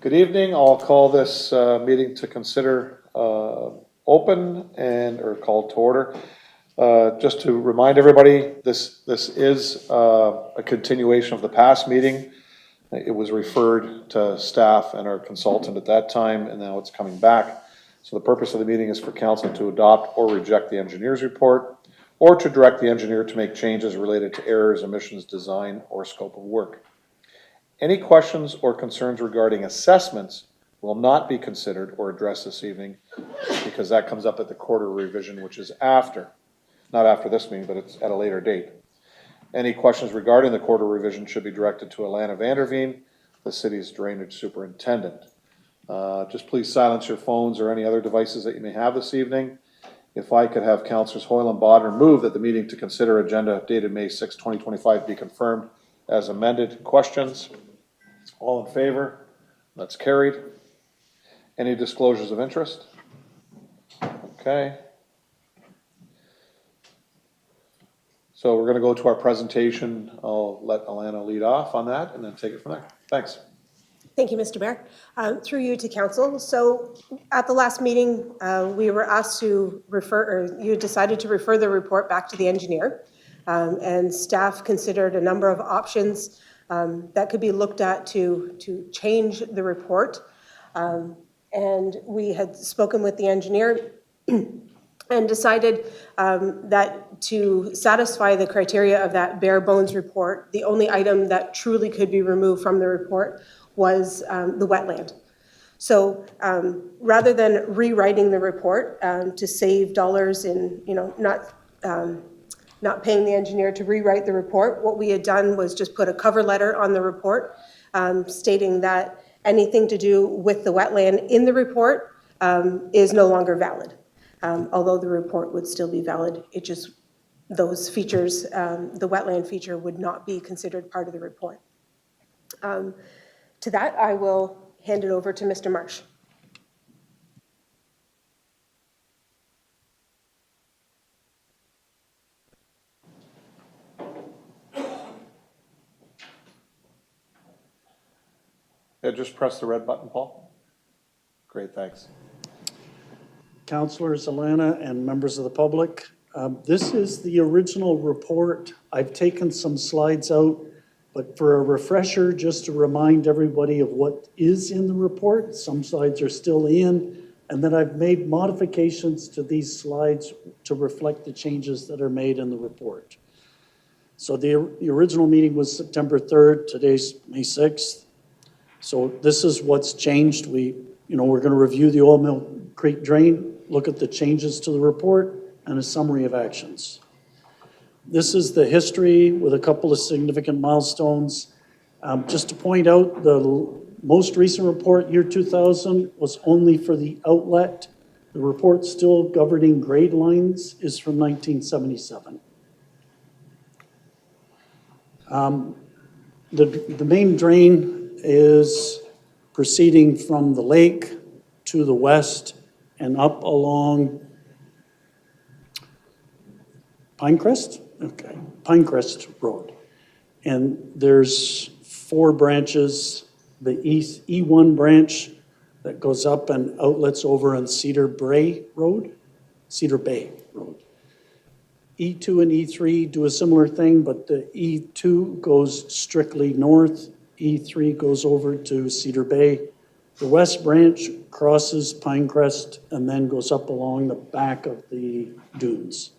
Good evening. I'll call this meeting to consider open or called to order. Just to remind everybody, this is a continuation of the past meeting. It was referred to staff and our consultant at that time, and now it's coming back. So the purpose of the meeting is for council to adopt or reject the engineer's report, or to direct the engineer to make changes related to errors, emissions, design, or scope of work. Any questions or concerns regarding assessments will not be considered or addressed this evening, because that comes up at the quarter revision, which is not after this meeting, but it's at a later date. Any questions regarding the quarter revision should be directed to Alana Vanderveen, the city's drainage superintendent. Just please silence your phones or any other devices that you may have this evening. If I could have Councillors Hoyle and Bodner move that the meeting to consider agenda dated May 6, 2025 be confirmed as amended. Questions? All in favor? That's carried. Any disclosures of interest? Okay. So we're going to go to our presentation. I'll let Alana lead off on that and then take it from there. Thanks. Thank you, Mr. Mayor. Through you to council. So at the last meeting, we were asked to you decided to refer the report back to the engineer, and staff considered a number of options that could be looked at to change the report. And we had spoken with the engineer and decided that to satisfy the criteria of that bare bones report, the only item that truly could be removed from the report was the wetland. So rather than rewriting the report to save dollars in not paying the engineer to rewrite the report, what we had done was just put a cover letter on the report stating that anything to do with the wetland in the report is no longer valid. Although the report would still be valid, it just, those features, the wetland feature would not be considered part of the report. To that, I will hand it over to Mr. Marsh. Yeah, just press the red button, Paul. Great, thanks. Councillors, Alana, and members of the public, this is the original report. I've taken some slides out, but for a refresher, just to remind everybody of what is in the report, some slides are still in, and then I've made modifications to these slides to reflect the changes that are made in the report. So the original meeting was September 3rd, today's May 6th. So this is what's changed. We're going to review the Oil Mill Creek drain, look at the changes to the report, and a summary of actions. This is the history with a couple of significant milestones. Just to point out, the most recent report, year 2000, was only for the outlet. The report still governing grade lines is from 1977. The main drain is proceeding from the lake to the west and up along Pinecrest? Okay, Pinecrest Road. And there's 4 branches, the E1 branch that goes up and outlets over on Cedar Bay Road. E2 and E3 do a similar thing, but the E2 goes strictly north, E3 goes over to Cedar Bay. The west branch crosses Pinecrest and then goes up along the back of the dunes.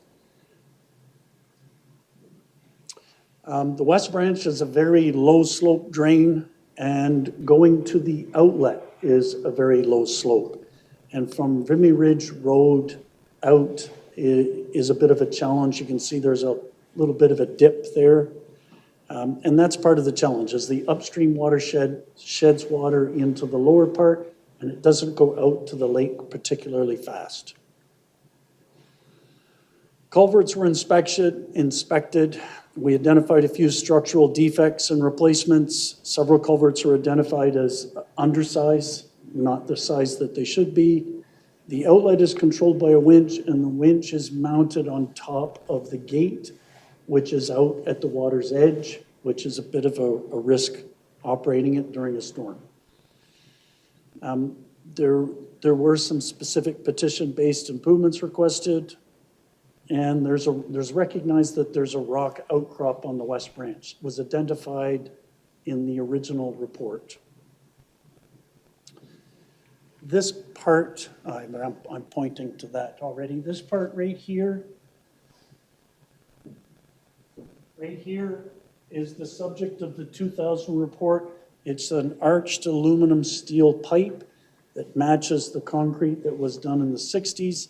The west branch is a very low slope drain, and going to the outlet is a very low slope. And from Vimy Ridge Road out is a bit of a challenge. You can see there's a little bit of a dip there. And that's part of the challenge, is the upstream watershed sheds water into the lower part, and it doesn't go out to the lake particularly fast. Culverts were inspected. We identified a few structural defects and replacements. Several culverts were identified as undersized, not the size that they should be. The outlet is controlled by a winch, and the winch is mounted on top of the gate, which is out at the water's edge, which is a bit of a risk operating it during a storm. There were some specific petition-based improvements requested, and there's recognized that there's a rock outcrop on the West Branch. It was identified in the original report. This part, I'm pointing to that already. This part right here is the subject of the 2000 report. It's an arched aluminum steel pipe that matches the concrete that was done in the 60s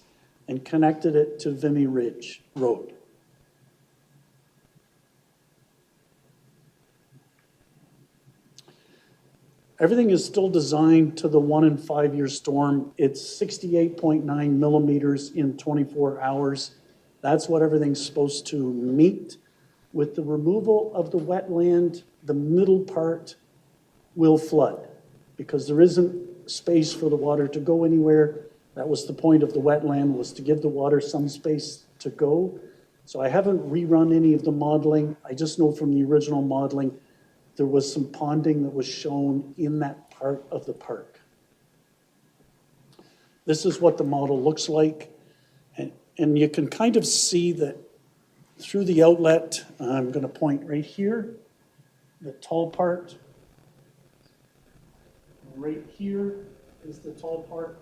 and connected it to Vimy Ridge Road. Everything is still designed to the 1 in 5 year storm. It's 68.9 millimeters in 24 hours. That's what everything's supposed to meet. With the removal of the wetland, the middle part will flood because there isn't space for the water to go anywhere. That was the point of the wetland, was to give the water some space to go. So I haven't rerun any of the modeling. I just know from the original modeling, there was some ponding that was shown in that part of the park. This is what the model looks like. And you can kind of see that through the outlet, I'm going to point right here, the tall part. Right here is the tall part.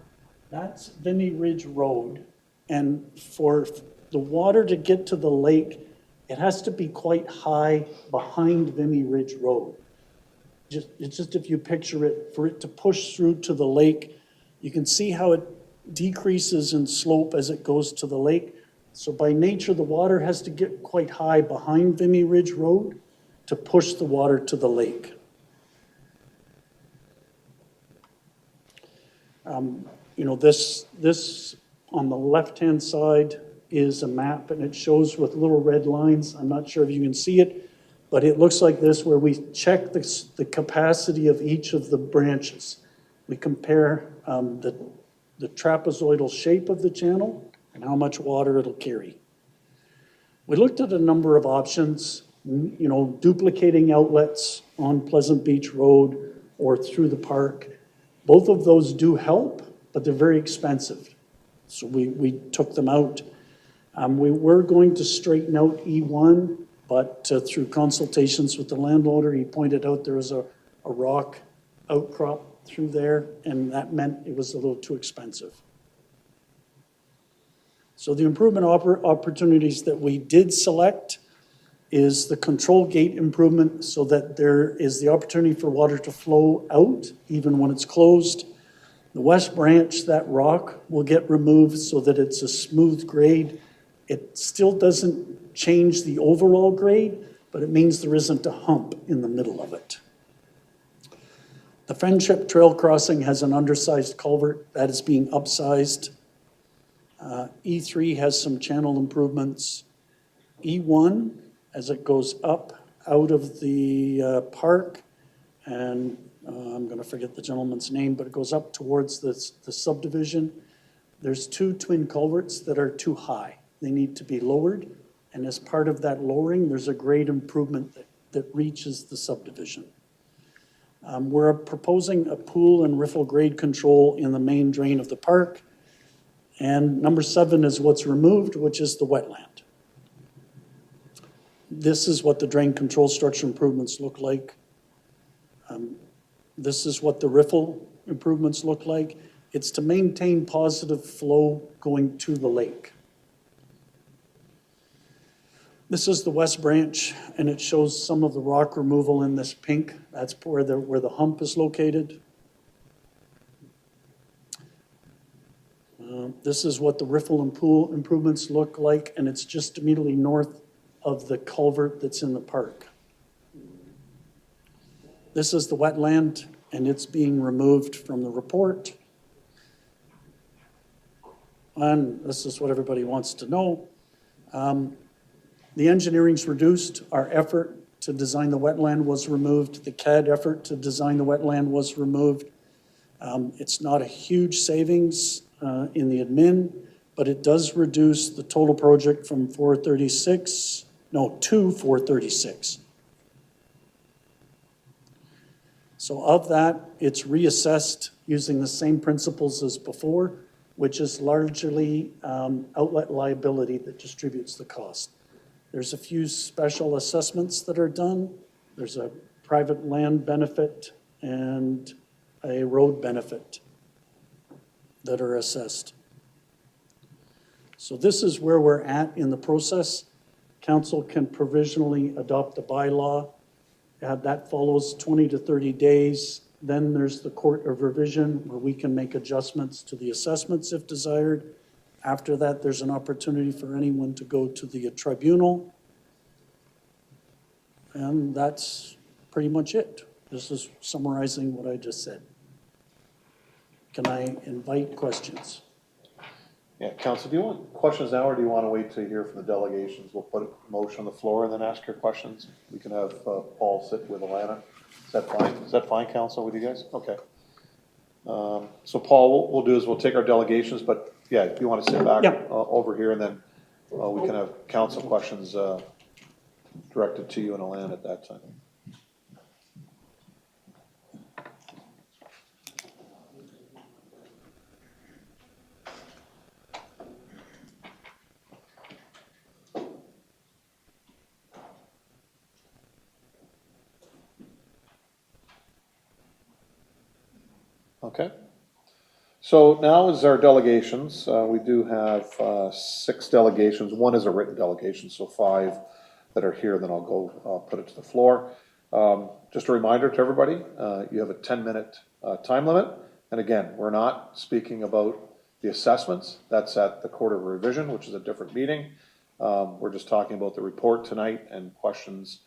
That's Vimy Ridge Road. And for the water to get to the lake, it has to be quite high behind Vimy Ridge Road. It's just if you picture it, for it to push through to the lake, you can see how it decreases in slope as it goes to the lake. So by nature, the water has to get quite high behind Vimy Ridge Road to push the water to the lake. You know, this on the left-hand side is a map, and it shows with little red lines. I'm not sure if you can see it, but it looks like this, where we check the capacity of each of the branches. We compare the trapezoidal shape of the channel and how much water it'll carry. We looked at a number of options, you know, duplicating outlets on Pleasant Beach Road or through the park. Both of those do help, but they're very expensive. So we took them out. We were going to straighten out E1, but through consultations with the landowner, he pointed out there was a rock outcrop through there, and that meant it was a little too expensive. So the improvement opportunities that we did select is the control gate improvement, so that there is the opportunity for water to flow out even when it's closed. The West Branch, that rock will get removed so that it's a smooth grade. It still doesn't change the overall grade, but it means there isn't a hump in the middle of it. The Friendship Trail crossing has an undersized culvert that is being upsized. E3 has some channel improvements. E1, as it goes up out of the park, and I'm going to forget the gentleman's name, but it goes up towards the subdivision. There's 2 twin culverts that are too high. They need to be lowered, and as part of that lowering, there's a grade improvement that reaches the subdivision. We're proposing a pool and riffle grade control in the main drain of the park. And number 7 is what's removed, which is the wetland. This is what the drain control structure improvements look like. This is what the riffle improvements look like. It's to maintain positive flow going to the lake. This is the West Branch, and it shows some of the rock removal in this pink. That's where the hump is located. This is what the riffle and pool improvements look like, and it's just immediately north of the culvert that's in the park. This is the wetland, and it's being removed from the report. And this is what everybody wants to know. The engineering's reduced. Our effort to design the wetland was removed. The CAD effort to design the wetland was removed. It's not a huge savings in the admin, but it does reduce the total project from to 436. So of that, it's reassessed using the same principles as before, which is largely outlet liability that distributes the cost. There's a few special assessments that are done. There's a private land benefit and a road benefit that are assessed. So this is where we're at in the process. Council can provisionally adopt a bylaw. That follows 20 to 30 days. Then there's the court of revision where we can make adjustments to the assessments if desired. After that, there's an opportunity for anyone to go to the tribunal. And that's pretty much it. This is summarizing what I just said. Can I invite questions? Yeah, Council, do you want questions now, or do you want to wait to hear from the delegations? We'll put a motion on the floor and then ask your questions. We can have Paul sit with Alana. Is that fine? Is that fine, Council, with you guys? Okay. So Paul, what we'll do is we'll take our delegations, but yeah, if you want to sit back over here, and then we can have council questions directed to you and Alana at that time. Okay. So now is our delegations. We do have 6 delegations. One is a written delegation, so 5 that are here, then I'll go put it to the floor. Just a reminder to everybody, you have a 10-minute time limit. And again, we're not speaking about the assessments. That's at the Court of Revision, which is a different meeting. We're just talking about the report tonight and questions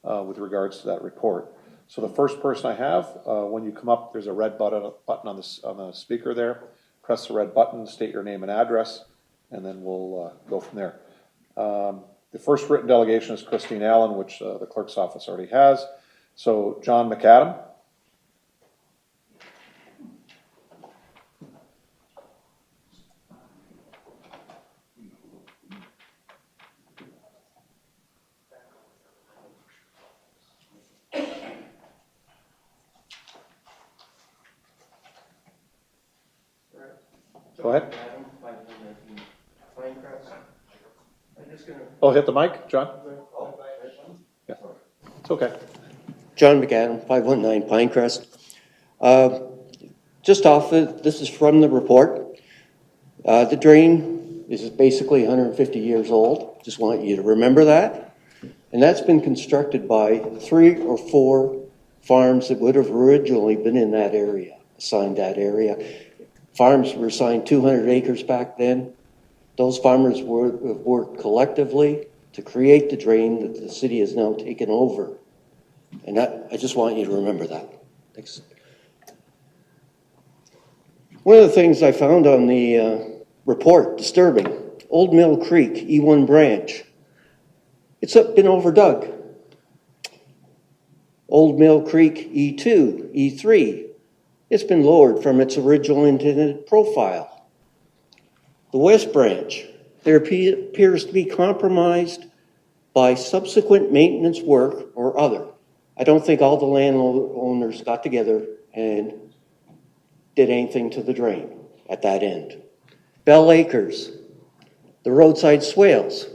with regards to that report. So the first person I have, when you come up, there's a red button on the speaker there. Press the red button, state your name and address, and then we'll go from there. The first written delegation is Christine Allen, which the clerk's office already has. So John McAdam. Go ahead. Oh, hit the mic, John? Yeah, it's okay. John McAdam, 519 Pinecrest. Just off, this is from the report. The drain is basically 150 years old. Just want you to remember that. And that's been constructed by 3 or 4 farms that would have originally been in that area, assigned that area. Farms were assigned 200 acres back then. Those farmers worked collectively to create the drain that the city has now taken over. And I just want you to remember that. Thanks. One of the things I found on the report, disturbing, Old Mill Creek, E1 branch. It's been overdug. Old Mill Creek, E2, E3. It's been lowered from its original intended profile. The West Branch, there appears to be compromised by subsequent maintenance work or other. I don't think all the landowners got together and did anything to the drain at that end. Bell Acres, the roadside swales.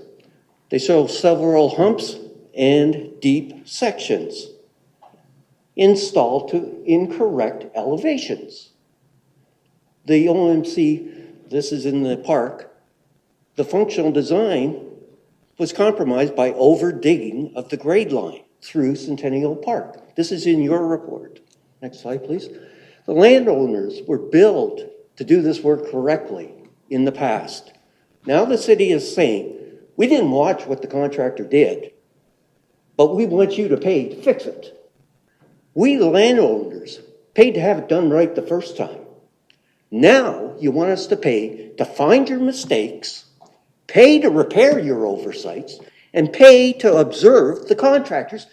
They show several humps and deep sections installed to incorrect elevations. The OMC, this is in the park, the functional design was compromised by over-digging of the grade line through Centennial Park. This is in your report. Next slide, please. The landowners were billed to do this work correctly in the past. Now the city is saying, we didn't watch what the contractor did, but we want you to pay to fix it. We, the landowners, paid to have it done right the first time. Now you want us to pay to find your mistakes, pay to repair your oversights, and pay to observe the contractors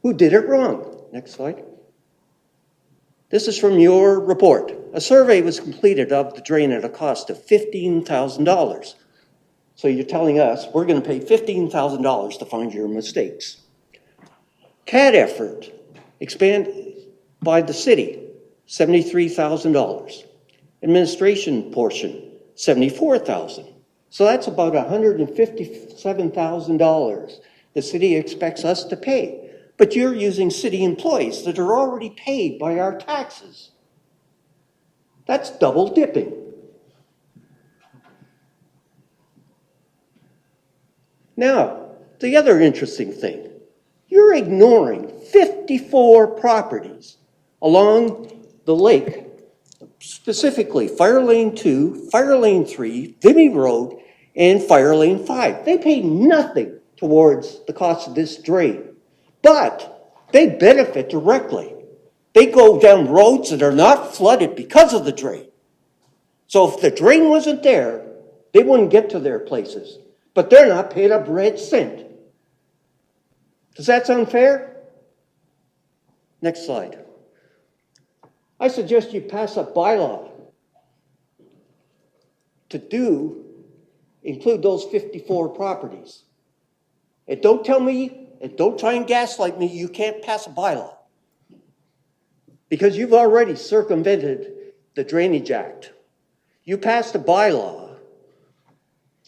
who did it wrong. Next slide. This is from your report. A survey was completed of the drain at a cost of $15,000. So you're telling us we're going to pay $15,000 to find your mistakes. CAD effort by the city, $73,000. Administration portion, $74,000. So that's about $157,000 the city expects us to pay. But you're using city employees that are already paid by our taxes. That's double dipping. Now, the other interesting thing, you're ignoring 54 properties along the lake, specifically Fire Lane 2, Fire Lane 3, Vimy Road, and Fire Lane 5. They pay nothing towards the cost of this drain, but they benefit directly. They go down roads that are not flooded because of the drain. So if the drain wasn't there, they wouldn't get to their places, but they're not paid a red cent. Does that sound fair? Next slide. I suggest you pass a bylaw to include those 54 properties. And don't tell me, and don't try and gaslight me, you can't pass a bylaw. Because you've already circumvented the Drainage Act. You passed a bylaw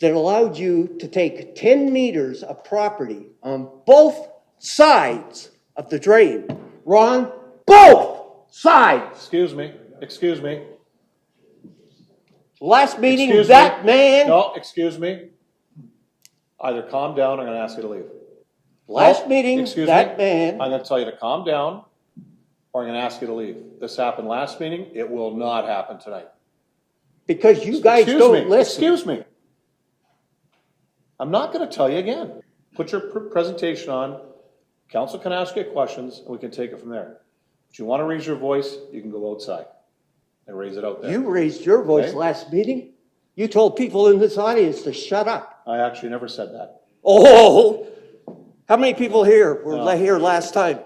that allowed you to take 10 meters of property on both sides of the drain. Ron, both sides. Excuse me, excuse me. Last meeting, Excuse that me. man. No, excuse me. Either calm down or I'm gonna ask you to leave. Last No, meeting, excuse that me. man. I'm gonna tell you to calm down or I'm gonna ask you to leave. This happened last meeting, it will not happen tonight. Because you guys Excuse don't me, listen. excuse me. I'm not gonna tell you again. Put your presentation on. Council can ask you questions and we can take it from there. If you wanna raise your voice, you can go outside and raise it out there. You raised your voice Okay. last meeting. You told people in this audience to shut up. I actually never said that. Oh, how many people here were No. here last time?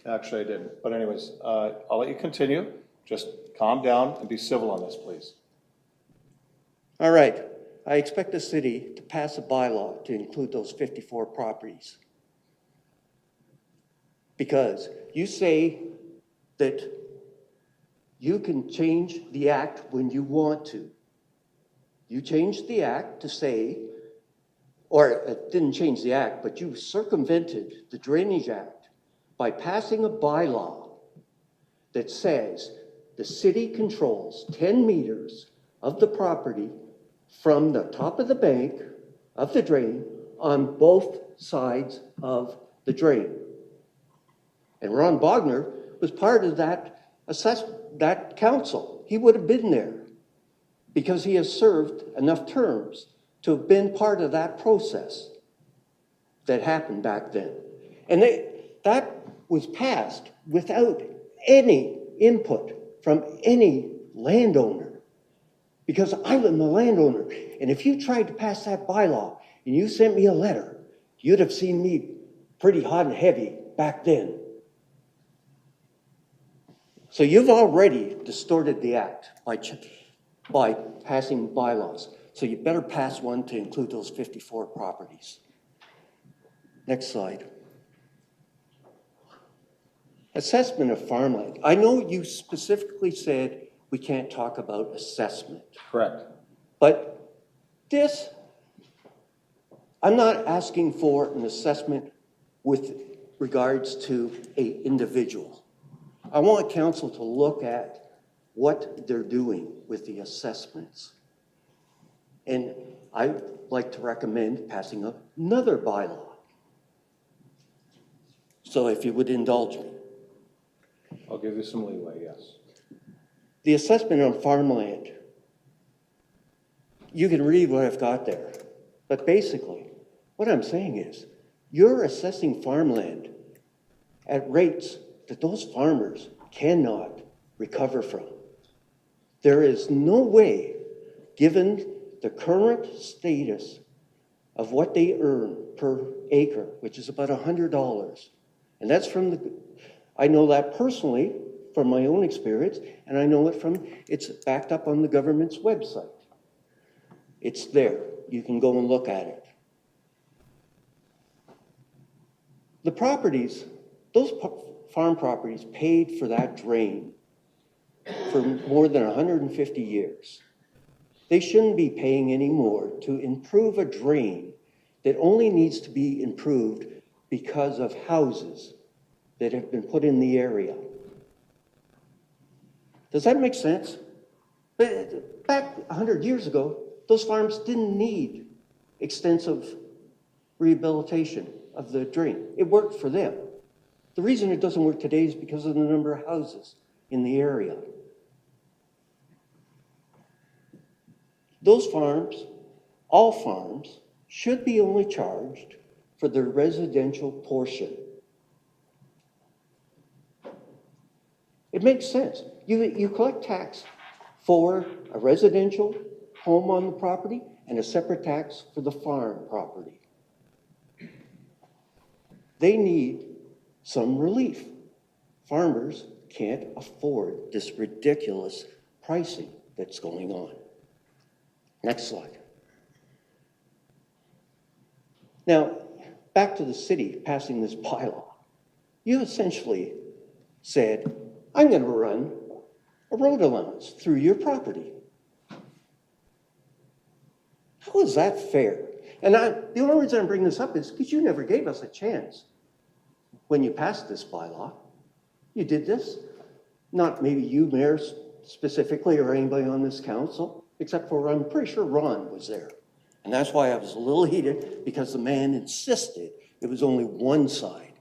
Actually, I didn't. But anyways, I'll let you continue. Just calm down and be civil on this, please. All right. I expect the city to pass a bylaw to include those 54 properties. Because you say that you can change the act when you want to. You changed the act to say, or it didn't change the act, but you circumvented the Drainage Act by passing a bylaw that says the city controls 10 meters of the property from the top of the bank of the drain on both sides of the drain. And Ron Bogner was part of that council. He would have been there because he has served enough terms to have been part of that process that happened back then. And that was passed without any input from any landowner. Because I'm the landowner. And if you tried to pass that bylaw and you sent me a letter, you'd have seen me pretty hot and heavy back then. So you've already distorted the act by passing bylaws. So you better pass one to include those 54 properties. Next slide. Assessment of farmland. I know you specifically said we can't talk about assessment. Correct. But this, I'm not asking for an assessment with regards to an individual. I want council to look at what they're doing with the assessments. And I'd like to recommend passing another bylaw. So if you would indulge me. I'll give you some leeway, yes. The assessment on farmland, you can read what I've got there. But basically, what I'm saying is, you're assessing farmland at rates that those farmers cannot recover from. There is no way, given the current status of what they earn per acre, which is about $100. And that's I know that personally from my own experience, and I know it's backed up on the government's website. It's there. You can go and look at it. The properties, those farm properties paid for that drain for more than 150 years. They shouldn't be paying any more to improve a drain that only needs to be improved because of houses that have been put in the area. Does that make sense? Back 100 years ago, those farms didn't need extensive rehabilitation of the drain. It worked for them. The reason it doesn't work today is because of the number of houses in the area. Those farms, all farms, should be only charged for their residential portion. It makes sense. You collect tax for a residential home on the property and a separate tax for the farm property. They need some relief. Farmers can't afford this ridiculous pricing that's going on. Next slide. Now, back to the city passing this bylaw. You essentially said, I'm going to run a road allowance through your property. How is that fair? And the only reason I'm bringing this up is because you never gave us a chance when you passed this bylaw. You did this. Not maybe you, Mayor, specifically, or anybody on this council, except for I'm pretty sure Ron was there. And that's why I was a little heated, because the man insisted it was only one side,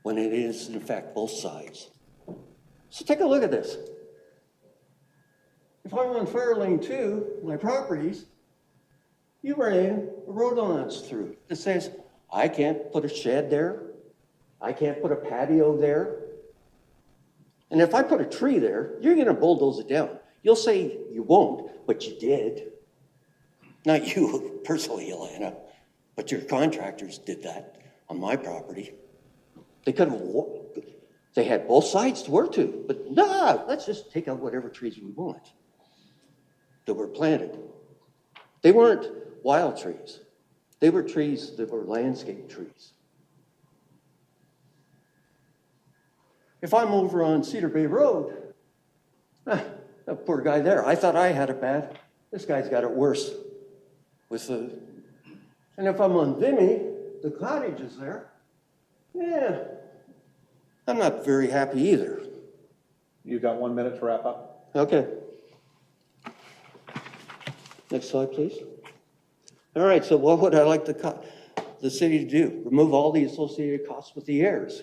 when it is, in fact, both sides. So take a look at this. If I'm on Fair Lane 2, my properties, you ran a road allowance through that says, I can't put a shed there, I can't put a patio there. And if I put a tree there, you're going to bulldoze it down. You'll say you won't, but you did. Not you personally, Elena, but your contractors did that on my property. They could have, they had both sides to work to, but nah, let's just take out whatever trees we want that were planted. They weren't wild trees. They were trees that were landscape trees. If I'm over on Cedar Bay Road, that poor guy there, I thought I had it bad. This guy's got it worse. And if I'm on Vimy, the cottage is there. Yeah, I'm not very happy either. You got 1 minute to wrap up. Okay. Next slide, please. All right, so what would I like the city to do? Remove all the associated costs with the heirs.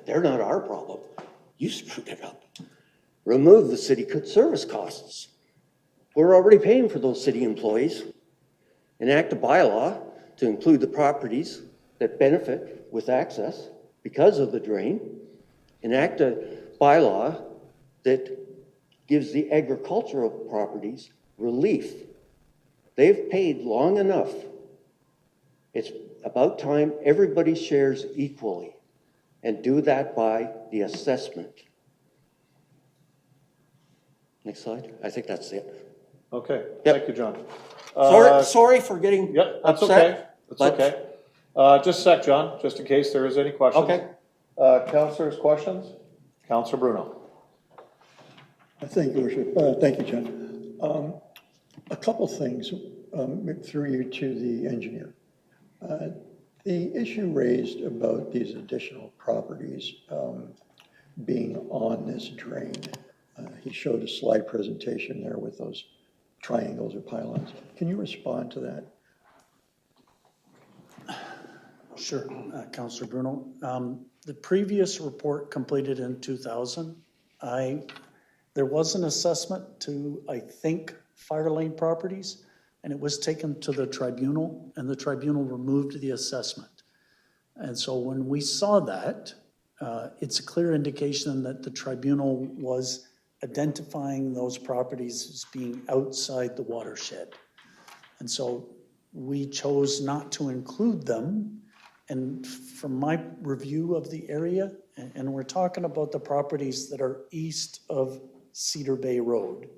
They're not our problem. You screwed it up. Remove the city service costs. We're already paying for those city employees. Enact a bylaw to include the properties that benefit with access because of the drain. Enact a bylaw that gives the agricultural properties relief. They've paid long enough. It's about time everybody shares equally, and do that by the assessment. Next slide. I think that's it. Okay, Yep. thank you, John. Sorry for getting Yep, that's upset. okay, that's but- okay. Just a sec, John, just in case there is any questions. Okay. Councilors, questions? Councilor Bruno. Thank you, Worship. Thank you, John. A couple things through you to the engineer. The issue raised about these additional properties being on this drain. He showed a slide presentation there with those triangles or pylons. Can you respond to that? Sure, Councillor Bruno. The previous report completed in 2000, there was an assessment to, I think, fire lane properties, and it was taken to the tribunal, and the tribunal removed the assessment. And so when we saw that, it's a clear indication that the tribunal was identifying those properties as being outside the watershed. And so we chose not to include them. And from my review of the area, and we're talking about the properties that are east of Cedar Bay Road,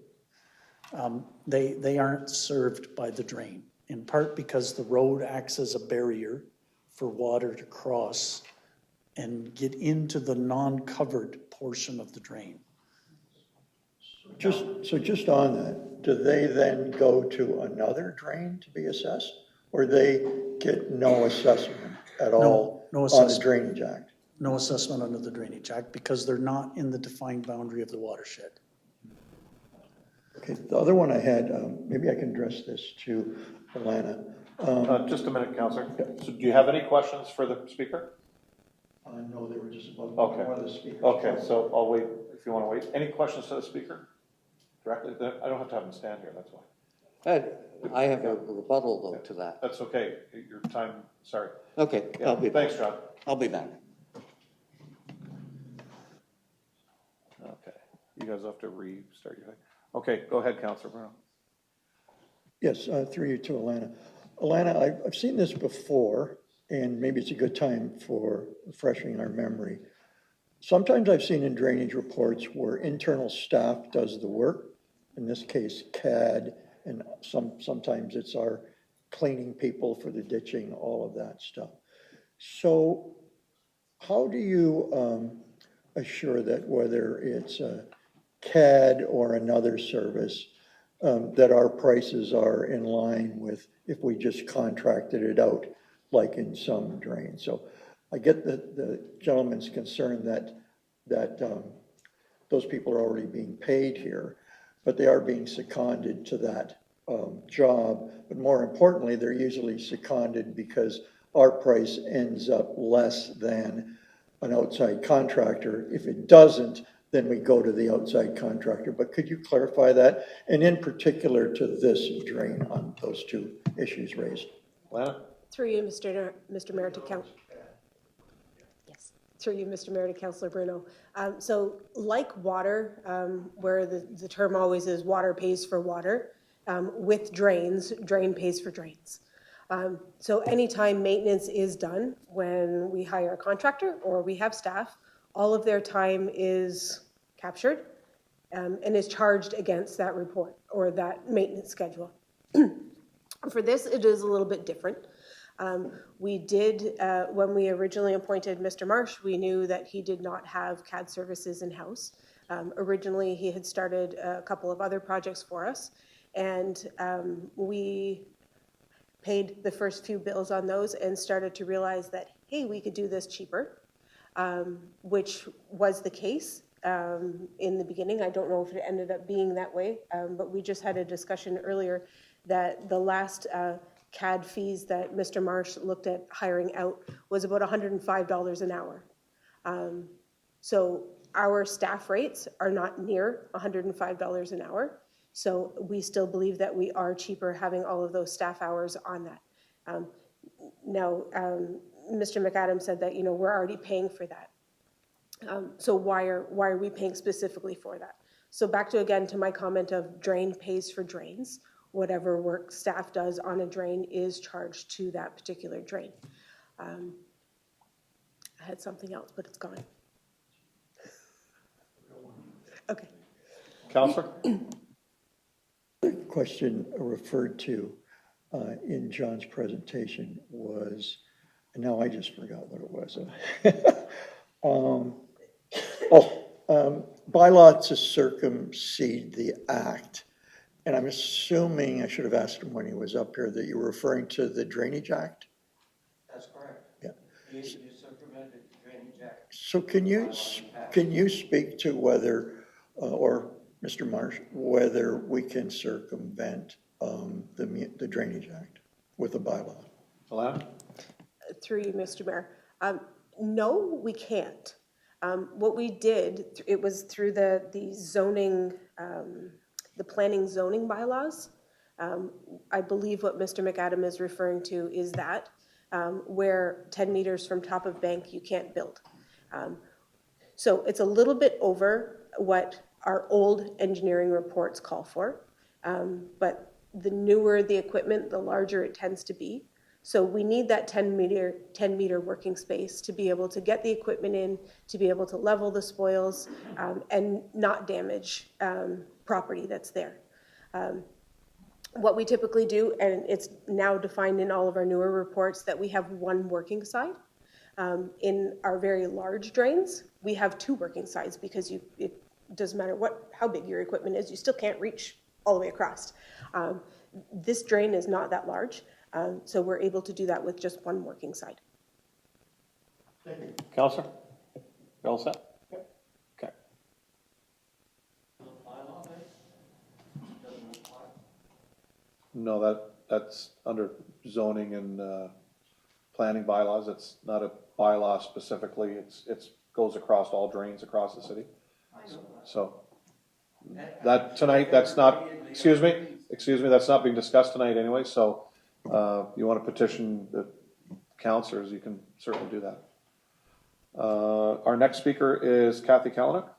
they aren't served by the drain, in part because the road acts as a barrier for water to cross and get into the non-covered portion of the drain. Just on that, do they then go to another drain to be assessed? Or they get no assessment at all no on the assessment. Drainage Act? No assessment under the Drainage Act because they're not in the defined boundary of the watershed. Okay, the other one I had, maybe I can address this to Alana. Just a minute, Counselor. So do you have any questions for the speaker? No, they were just about Okay. one of the speakers. Okay, so I'll wait if you want to wait. Any questions to the speaker? Directly? I don't have to have him stand here, that's why. I have a rebuttal though to that. That's okay. Your time, sorry. Okay, Yeah, I'll be back. thanks, John. I'll be back. Okay, you guys have to restart your thing. Okay, go ahead, Counselor Bruno. Yes, through you to Alana. Alana, I've seen this before, and maybe it's a good time for refreshing our memory. Sometimes I've seen in drainage reports where internal staff does the work, in this case CAD, and sometimes it's our cleaning people for the ditching, all of that stuff. So how do you assure that whether it's a CAD or another service, that our prices are in line with if we just contracted it out, like in some drains? So I get the gentleman's concern that those people are already being paid here, but they are being seconded to that job. But more importantly, they're usually seconded because our price ends up less than an outside contractor. If it doesn't, then we go to the outside contractor. But could you clarify that? And in particular to this drain on those two issues raised. Lana? Through you, Mr. Mayor to Council. Yes, through you, Mr. Mayor to Councillor Bruno. So like water, where the term always is water pays for water, with drains, drain pays for drains. So anytime maintenance is done, when we hire a contractor or we have staff, all of their time is captured and is charged against that report or that maintenance schedule. For this, it is a little bit different. We did, when we originally appointed Mr. Marsh, we knew that he did not have CAD services in-house. Originally, he had started a couple of other projects for us, and we paid the first few bills on those and started to realize that, hey, we could do this cheaper. Which was the case in the beginning. I don't know if it ended up being that way, but we just had a discussion earlier that the last CAD fees that Mr. Marsh looked at hiring out was about $105 an hour. So our staff rates are not near $105 an hour. So we still believe that we are cheaper having all of those staff hours on that. Now, Mr. McAdams said that, we're already paying for that. So why are we paying specifically for that? So back to my comment of drain pays for drains. Whatever work staff does on a drain is charged to that particular drain. I had something else, but it's gone. Okay. Counselor? Question referred to in John's presentation was, and now I just forgot what it was. Bylaw to circumsede the act. And I'm assuming, I should have asked him when he was up here, that you were referring to the Drainage Act? That's correct. Yeah. You circumvented the Drainage Act. So can you speak to whether, or Mr. Marsh, whether we can circumvent the Drainage Act with a bylaw? Alana? Through you, Mr. Mayor. No, we can't. What we did, it was through the zoning, the planning zoning bylaws. I believe what Mr. McAdam is referring to is that where 10 meters from top of bank, you can't build. So it's a little bit over what our old engineering reports call for, but the newer the equipment, the larger it tends to be. So we need that 10 meter working space to be able to get the equipment in, to be able to level the spoils and not damage property that's there. What we typically do, and it's now defined in all of our newer reports, that we have one working side. In our very large drains, we have 2 working sides because it doesn't matter how big your equipment is, you still can't reach all the way across. This drain is not that large, so we're able to do that with just 1 working side. Counselor? You all set? Okay. No, that's under zoning and planning bylaws. It's not a bylaw specifically. It's goes across all drains across the city. So that tonight, that's not, excuse me, that's not being discussed tonight anyway. So you want to petition the councillors, you can certainly do that. Our next speaker is Kathy Kalanick.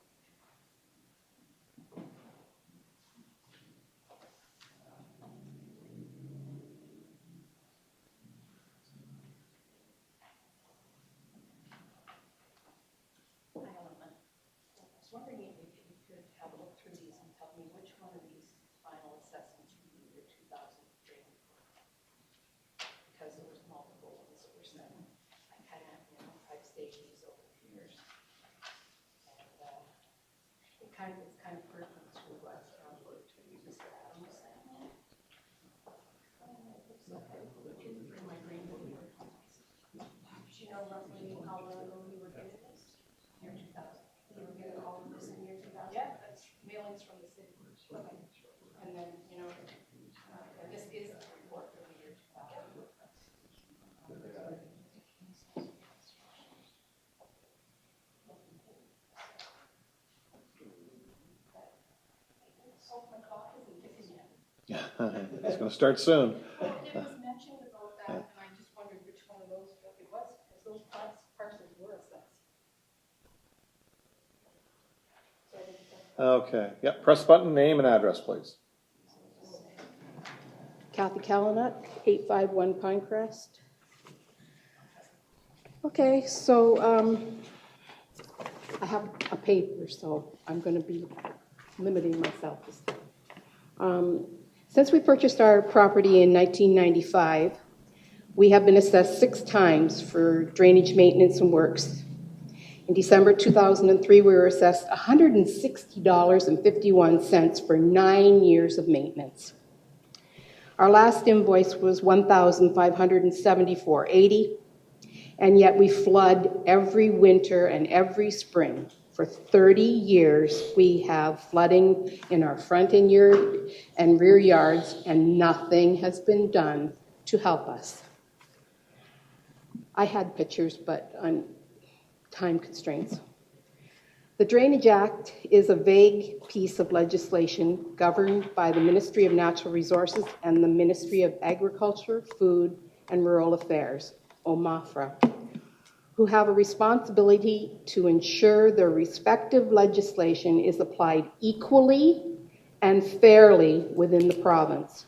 I was wondering if you could have a look through these and tell me which one of these final assessments you do your 2000 drain report. Because there was multiple ones that were sent. I kind of, I've staged these over the years. And it's kind of pertinent to what Mr. Adams said. In my drain report. Did you know roughly how long ago you were doing this? Year 2000. You were getting all of this in year 2000? Yeah, that's mailings from the city. Okay. And then, this is the report for the year 2000. So my clock isn't ticking yet. It's going to start soon. It was mentioned about that, and I just wondered which one of those it was, because those parcels were assessed. Okay, yeah, press the button, name and address, please. Kathy Kalanick, 851 Pinecrest. Okay, so I have a paper, so I'm going to be limiting myself. Since we purchased our property in 1995, we have been assessed 6 times for drainage maintenance and works. In December 2003, we were assessed $160.51 for 9 years of maintenance. Our last invoice was $1,574.80, and yet we flood every winter and every spring. For 30 years, we have flooding in our front and rear yards, and nothing has been done to help us. I had pictures, but on time constraints. The Drainage Act is a vague piece of legislation governed by the Ministry of Natural Resources and the Ministry of Agriculture, Food, and Rural Affairs, OMAFRA, who have a responsibility to ensure their respective legislation is applied equally and fairly within the province.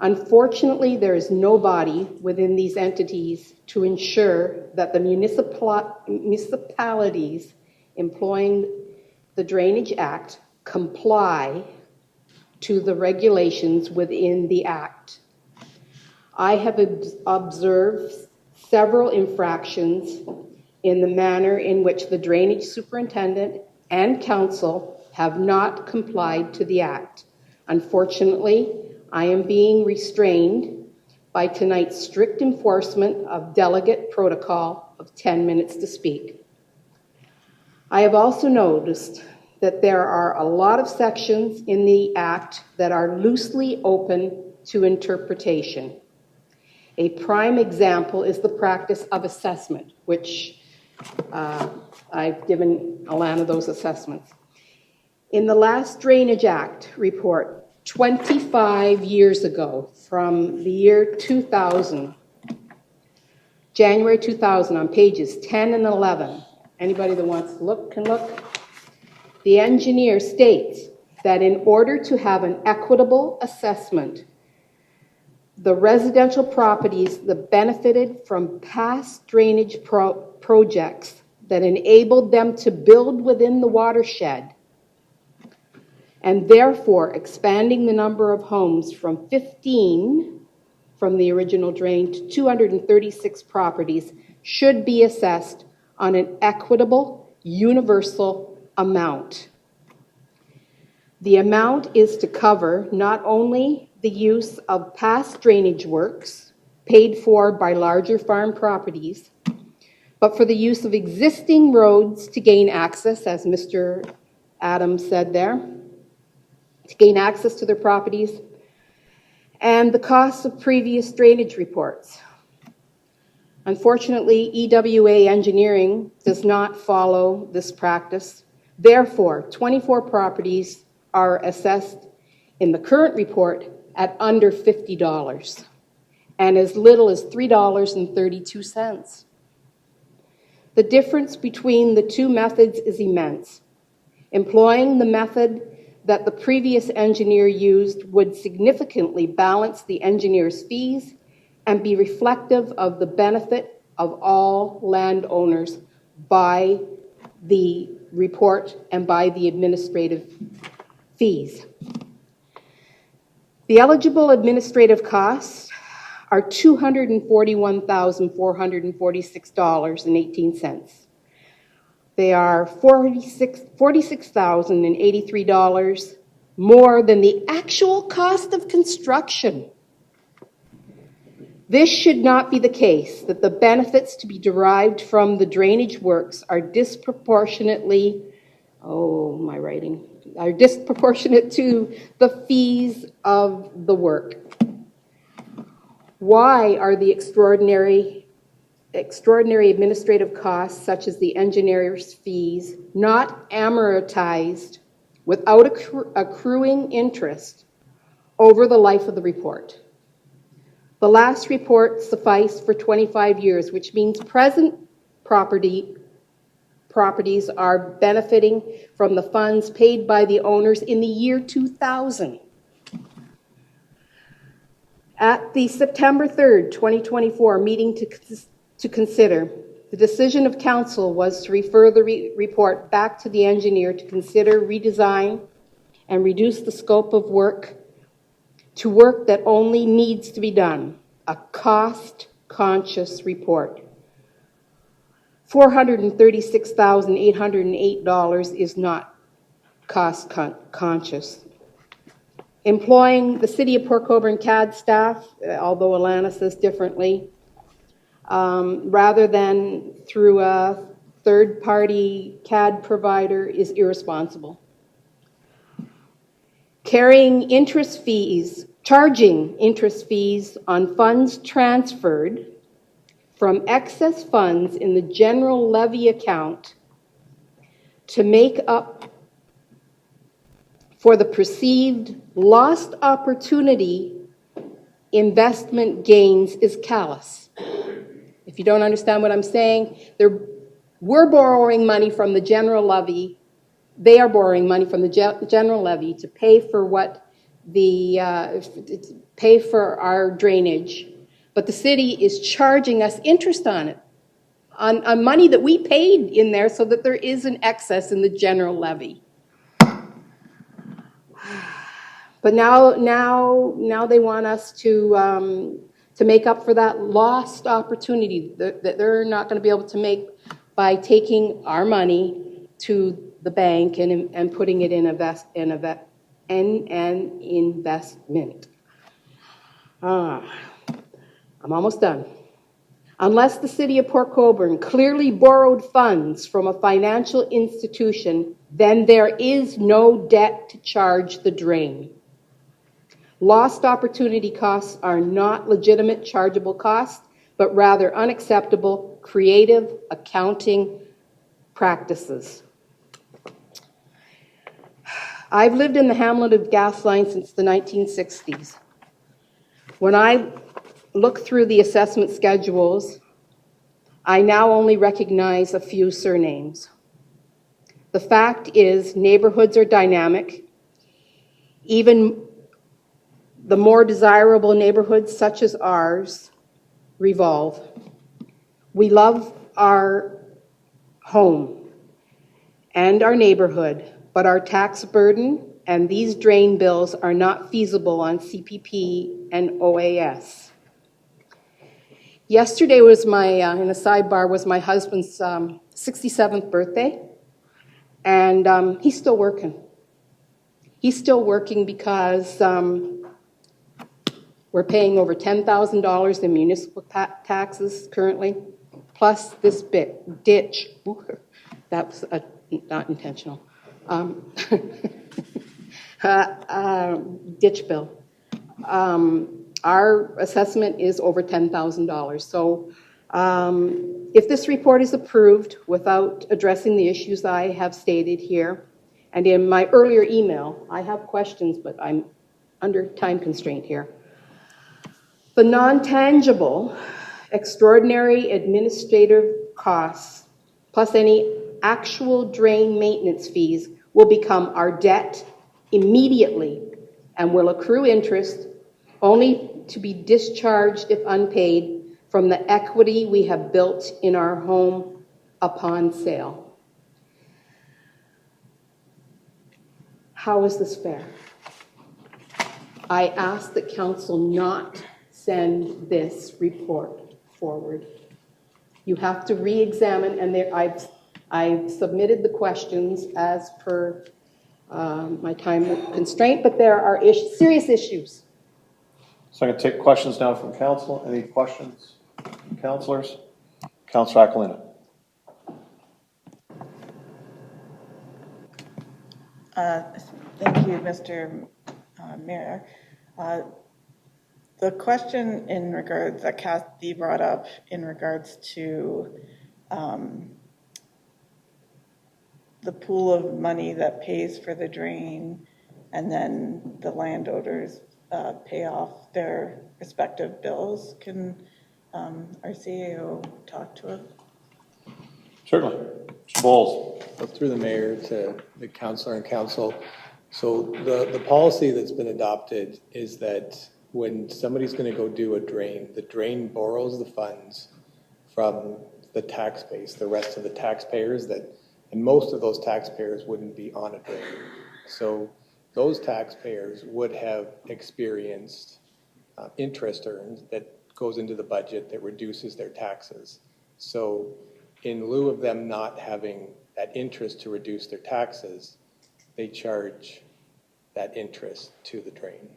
Unfortunately, there is nobody within these entities to ensure that the municipalities employing the Drainage Act comply to the regulations within the Act. I have observed several infractions in the manner in which the drainage superintendent and council have not complied to the Act. Unfortunately, I am being restrained by tonight's strict enforcement of delegate protocol of 10 minutes to speak. I have also noticed that there are a lot of sections in the Act that are loosely open to interpretation. A prime example is the practice of assessment, which I've given Alana those assessments. In the last Drainage Act report, 25 years ago, from the year 2000, January 2000, on pages 10 and 11, anybody that wants to look can look. The engineer states that in order to have an equitable assessment, the residential properties that benefited from past drainage projects that enabled them to build within the watershed, and therefore expanding the number of homes from 15 from the original drain to 236 properties should be assessed on an equitable, universal amount. The amount is to cover not only the use of past drainage works paid for by larger farm properties, but for the use of existing roads to gain access, as Mr. Adams said there, to gain access to their properties, and the cost of previous drainage reports. Unfortunately, EWA engineering does not follow this practice. Therefore, 24 properties are assessed in the current report at under $50 and as little as $3.32. The difference between the two methods is immense. Employing the method that the previous engineer used would significantly balance the engineer's fees and be reflective of the benefit of all landowners by the report and by the administrative fees. The eligible administrative costs are $241,446.18. They are $46,083 more than the actual cost of construction. This should not be the case, that the benefits to be derived from the drainage works are disproportionate to the fees of the work. Why are the extraordinary administrative costs, such as the engineer's fees, not amortized without accruing interest over the life of the report? The last report sufficed for 25 years, which means present properties are benefiting from the funds paid by the owners in the year 2000. At the September 3rd, 2024 meeting to consider, the decision of council was to refer the report back to the engineer to consider redesign and reduce the scope of work to work that only needs to be done, a cost-conscious report. $436,808 is not cost-conscious. Employing the City of Port Colborne CAD staff, although Alana says differently, rather than through a third-party CAD provider is irresponsible. Charging interest fees on funds transferred from excess funds in the general levy account to make up for the perceived lost opportunity investment gains is callous. If you don't understand what I'm saying, we're borrowing money from the general levy. They are borrowing money from the general levy to pay for pay for our drainage, but the city is charging us interest on it, on money that we paid in there, so that there is an excess in the general levy. But now they want us to make up for that lost opportunity that they're not going to be able to make by taking our money to the bank and putting it in an investment. I'm almost done. Unless the City of Port Colborne clearly borrowed funds from a financial institution, then there is no debt to charge the drain. Lost opportunity costs are not legitimate chargeable costs, but rather unacceptable creative accounting practices. I've lived in the hamlet of Gasline since the 1960s. When I look through the assessment schedules, I now only recognize a few surnames. The fact is, neighborhoods are dynamic. Even the more desirable neighborhoods, such as ours, revolve. We love our home and our neighborhood, but our tax burden and these drain bills are not feasible on CPP and OAS. Yesterday was my, in a sidebar, was my husband's 67th birthday, and he's still working. He's still working because we're paying over $10,000 in municipal taxes currently, plus this ditch. Ooh, that was not intentional. Ditch bill. Our assessment is over $10,000. So if this report is approved without addressing the issues I have stated here, and in my earlier email, I have questions, but I'm under time constraint here. The non-tangible extraordinary administrative costs plus any actual drain maintenance fees will become our debt immediately and will accrue interest only to be discharged if unpaid from the equity we have built in our home upon sale. How is this fair? I ask that council not send this report forward. You have to re-examine, and I've submitted the questions as per my time constraint, but there are serious issues. So I'm going to take questions now from council. Any questions from councilors? Councilor Aquilina. Thank you, Mr. Mayor. The question in regards that Kathy brought up in regards to the pool of money that pays for the drain and then the landowners pay off their respective bills. Can our CEO talk to us? Certainly. Mr. Bowles. Through the mayor to the councilor and council. So the policy that's been adopted is that when somebody's going to go do a drain, the drain borrows the funds from the tax base, the rest of the taxpayers and most of those taxpayers wouldn't be on a drain. So those taxpayers would have experienced interest earned that goes into the budget that reduces their taxes. So in lieu of them not having that interest to reduce their taxes, they charge that interest to the drain.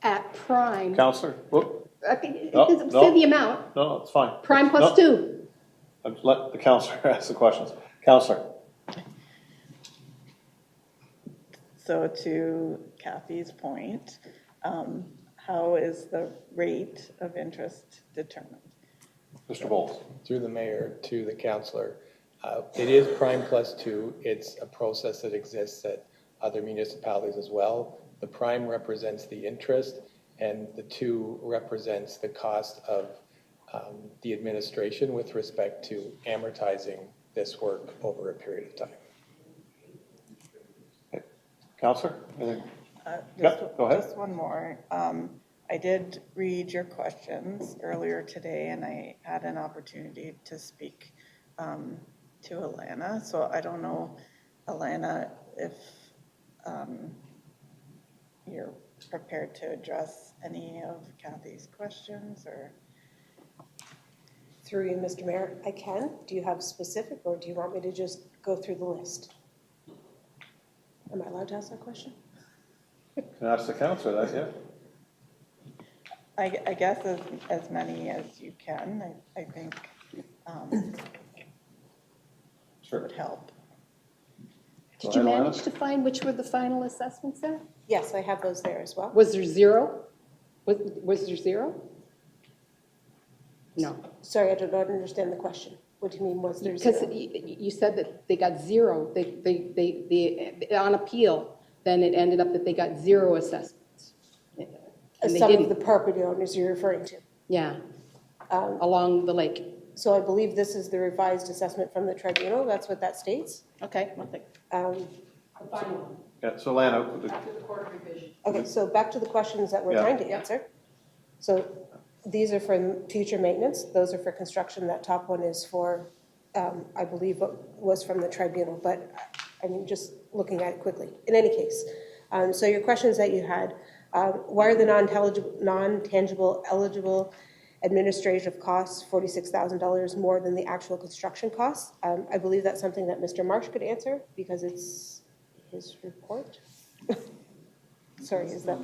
At prime. Councilor? Whoop. I think, No, say the amount. No, it's fine. Prime plus 2. Let the councilor ask the questions. Councilor. So to Kathy's point, how is the rate of interest determined? Mr. Bowles. Through the mayor to the councilor. It is prime plus 2. It's a process that exists at other municipalities as well. The prime represents the interest and the 2 represents the cost of the administration with respect to amortizing this work over a period of time. Okay. Councilor? Anything? Go ahead. Just one more. I did read your questions earlier today, and I had an opportunity to speak to Alana. So I don't know, Alana, if you're prepared to address any of Kathy's questions, or? Through you, Mr. Mayor, I can. Do you have specific, or do you want me to just go through the list? Am I allowed to ask that question? Can I ask the councilor that, yeah? I guess as many as you can, I think Sure. would help. Did you manage to find which were the final assessments there? Yes, I have those there as well. Was there 0? Was there 0? No. Sorry, I don't understand the question. What do you mean, was there Because zero? you said that they got 0. They on appeal, then it ended up that they got 0 assessments. And they Some didn't. of the property owners you're referring to. Yeah, along the lake. So I believe this is the revised assessment from the tribunal. That's what that states. Okay, one thing. Yeah, so Lana, Okay, so back to the questions that we're Yeah. trying to answer. So these are for future maintenance. Those are for construction. That top one is for, I believe, what was from the tribunal, but I mean, just looking at it quickly. In any case, so your questions that you had, why are the non-tangible eligible administrative costs, $46,000 more than the actual construction costs. I believe that's something that Mr. Marsh could answer because it's his report. Sorry, is that?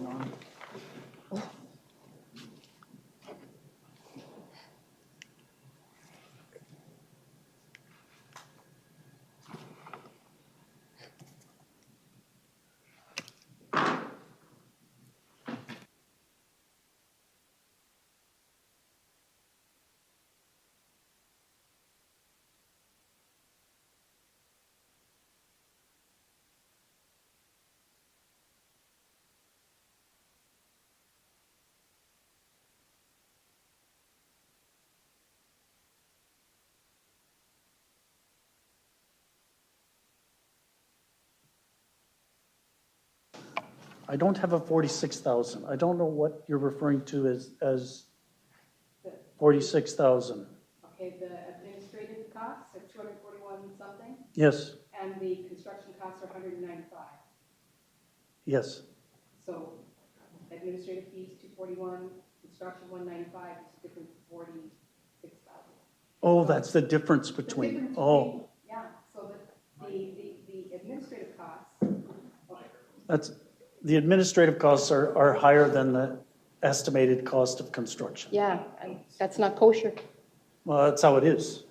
I don't have a 46,000. I don't know what you're referring to as 46,000. Okay, the administrative costs are 241 something, Yes, and the construction costs are 195. yes. So administrative fees 241, construction 195, is a difference of 46,000. Oh, that's the difference The between, difference oh, between- Yeah, so the administrative costs, okay, that's, the administrative costs are higher than the estimated cost of construction. Yeah, and that's not kosher. Well, that's how it is.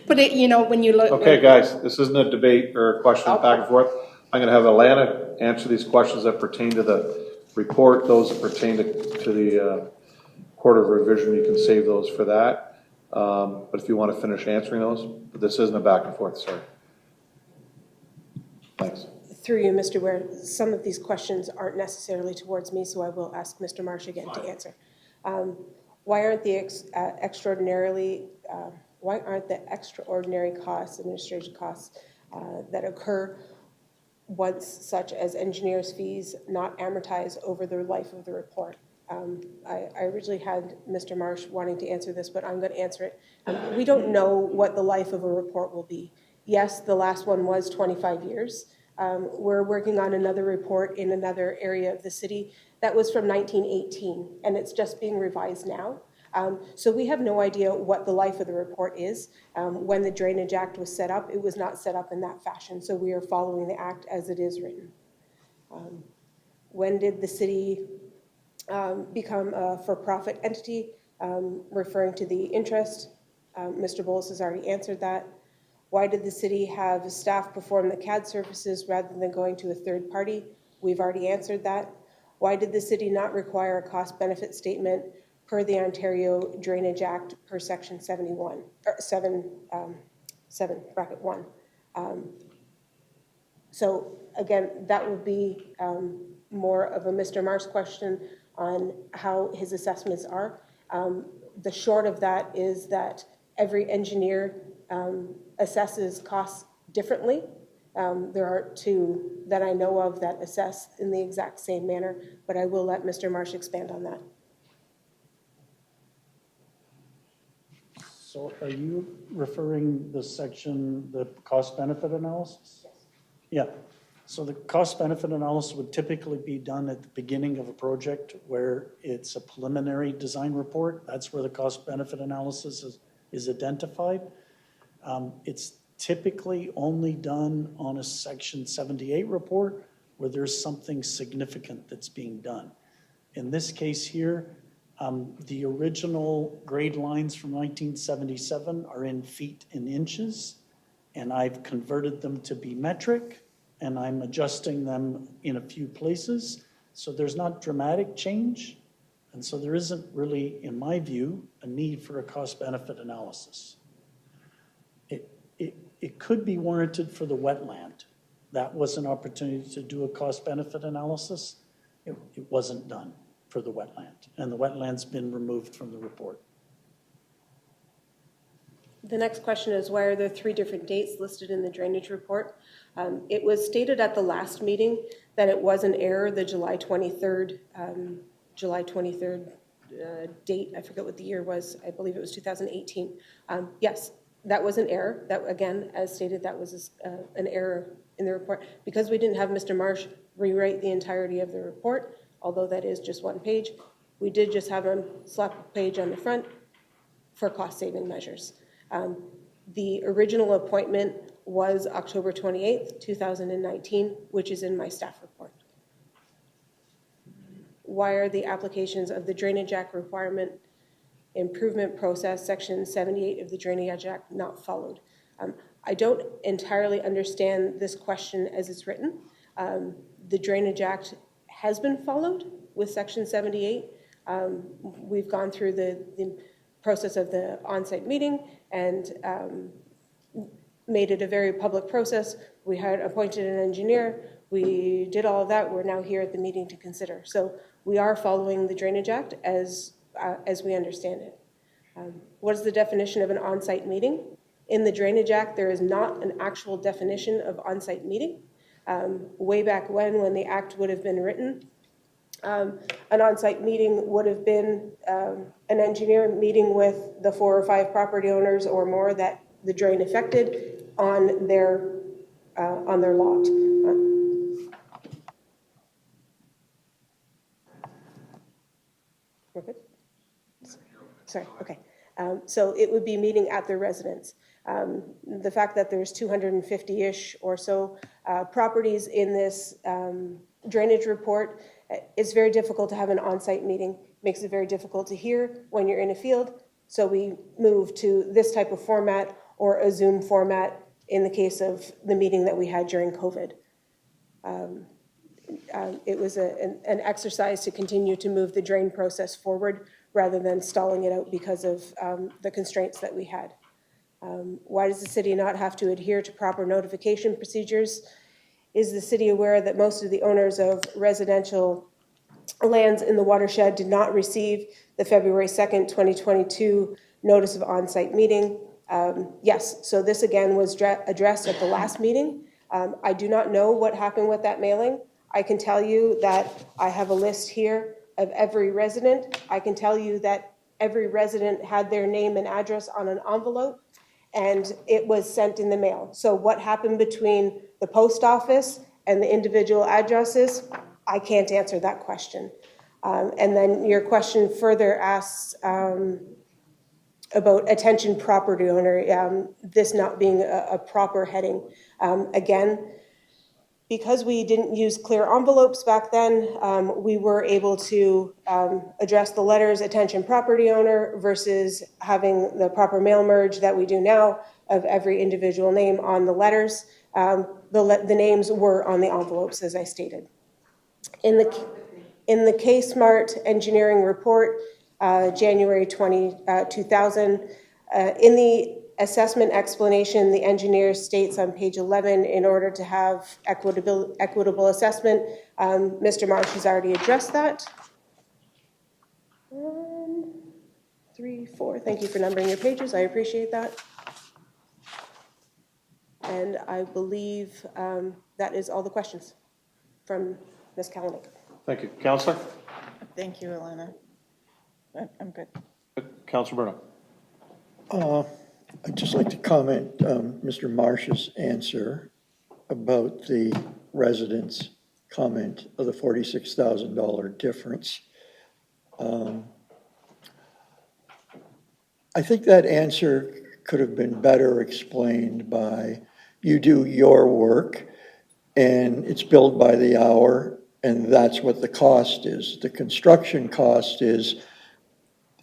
But it, you know, when you look. Okay, guys, this isn't a debate or a question back and forth. I'm gonna have Alana answer these questions that pertain to the report, those that pertain to the Court of Revision, you can save those for that. But if you want to finish answering those, but this isn't a back and forth, sorry. Thanks. Through you, Mr. Ware, some of these questions aren't necessarily towards me, so I will ask Mr. Marsh again to answer. Why aren't the extraordinary costs, administrative costs that occur once, such as engineers' fees, not amortized over the life of the report? I originally had Mr. Marsh wanting to answer this, but I'm going to answer it. We don't know what the life of a report will be. Yes, the last one was 25 years. We're working on another report in another area of the city that was from 1918, and it's just being revised now. So we have no idea what the life of the report is. When the Drainage Act was set up, it was not set up in that fashion, so we are following the act as it is written. When did the city become a for-profit entity, referring to the interest? Mr. Bowles has already answered that. Why did the city have staff perform the CAD services rather than going to a third party? We've already answered that. Why did the city not require a cost-benefit statement per the Ontario Drainage Act per section 71, or 7(1). So again, that would be more of a Mr. Marsh question on how his assessments are. The short of that is that every engineer assesses costs differently. There are two that I know of that assess in the exact same manner, but I will let Mr. Marsh expand on that. So are you referring the section, the cost-benefit analysis? Yes. Yeah. So the cost-benefit analysis would typically be done at the beginning of a project where it's a preliminary design report. That's where the cost-benefit analysis is identified. It's typically only done on a Section 78 report where there's something significant that's being done. In this case here, the original grade lines from 1977 are in feet and inches, and I've converted them to be metric, and I'm adjusting them in a few places. So there's not dramatic change, and so there isn't really, in my view, a need for a cost-benefit analysis. It could be warranted for the wetland. That was an opportunity to do a cost-benefit analysis. It wasn't done for the wetland, and the wetland's been removed from the report. The next question is, why are there 3 different dates listed in the drainage report? It was stated at the last meeting that it was an error, the July 23rd date. I forget what the year was. I believe it was 2018. Yes, that was an error. That, again, as stated, that was an error in the report. Because we didn't have Mr. Marsh rewrite the entirety of the report, although that is just one page, We did just have a slap page on the front for cost-saving measures. The original appointment was October 28th, 2019, which is in my staff report. Why are the applications of the Drainage Act requirement improvement process, Section 78 of the Drainage Act, not followed? I don't entirely understand this question as it's written. The Drainage Act has been followed with Section 78. We've gone through the process of the on-site meeting and made it a very public process. We had appointed an engineer. We did all of that. We're now here at the meeting to consider. So we are following the Drainage Act as we understand it. What is the definition of an on-site meeting? In the Drainage Act, there is not an actual definition of on-site meeting. Way back when the act would have been written, an on-site meeting would have been an engineer meeting with the 4 or 5 property owners or more that the drain affected on their lot. We're good? Sorry, okay. So it would be meeting at their residence. The fact that there's 250-ish or so properties in this drainage report, it's very difficult to have an on-site meeting. Makes it very difficult to hear when you're in a field. So we move to this type of format or a Zoom format in the case of the meeting that we had during COVID. It was an exercise to continue to move the drain process forward rather than stalling it out because of the constraints that we had. Why does the city not have to adhere to proper notification procedures? Is the city aware that most of the owners of residential lands in the watershed did not receive the February 2nd, 2022 notice of on-site meeting? Yes, so this again was addressed at the last meeting. I do not know what happened with that mailing. I can tell you that I have a list here of every resident. I can tell you that every resident had their name and address on an envelope and it was sent in the mail. So what happened between the post office and the individual addresses, I can't answer that question. And then your question further asks about attention property owner, this not being a proper heading. Again, because we didn't use clear envelopes back then, we were able to address the letters attention property owner versus having the proper mail merge that we do now of every individual name on the letters. The names were on the envelopes, as I stated. In the K-Smart engineering report, January 2000, in the assessment explanation, the engineer states on page 11, in order to have equitable assessment, Mr. Marsh has already addressed that. 1, 3, 4. Thank you for numbering your pages. I appreciate that. And I believe that is all the questions from Ms. Kalanick. Thank you. Councillor? Thank you, Elena. I'm good. Councillor Bruno? I'd just like to comment, Mr. Marsh's answer about the residents' comment of the $46,000 difference. I think that answer could have been better explained by you do your work and it's billed by the hour and that's what the cost is. The construction cost is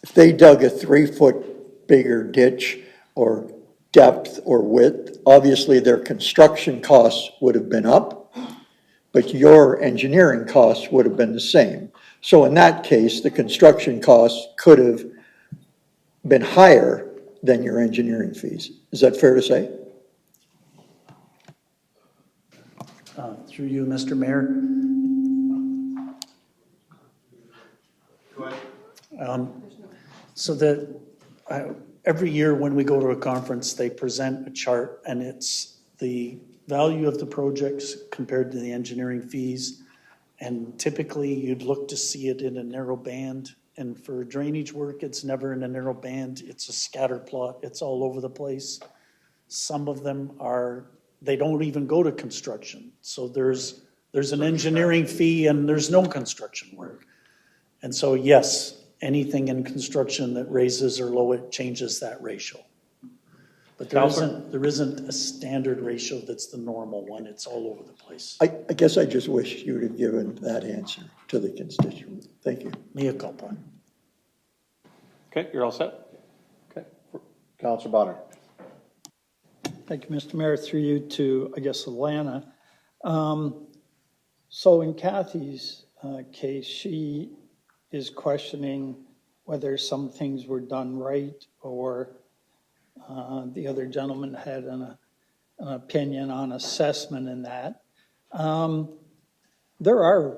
if they dug a 3-foot bigger ditch or depth or width, obviously their construction costs would have been up, but your engineering costs would have been the same. So in that case, the construction costs could have been higher than your engineering fees. Is that fair to say? Through you, Mr. Mayor. So that every year when we go to a conference, they present a chart and it's the value of the projects compared to the engineering fees. And typically you'd look to see it in a narrow band. And for drainage work, it's never in a narrow band. It's a scatter plot. It's all over the place. Some of them they don't even go to construction. So there's an engineering fee and there's no construction work. And so, yes, anything in construction that raises or lower it changes that ratio. But there isn't a standard ratio that's the normal one. It's all over the place. I guess I just wish you'd have given that answer to the constituent. Thank you. Mea culpa. Okay, you're all set? Okay. Counselor Bonner. Thank you, Mr. Mayor. Through you to, I guess, Alana. So in Kathy's case, she is questioning whether some things were done right, or the other gentleman had an opinion on assessment in that. There are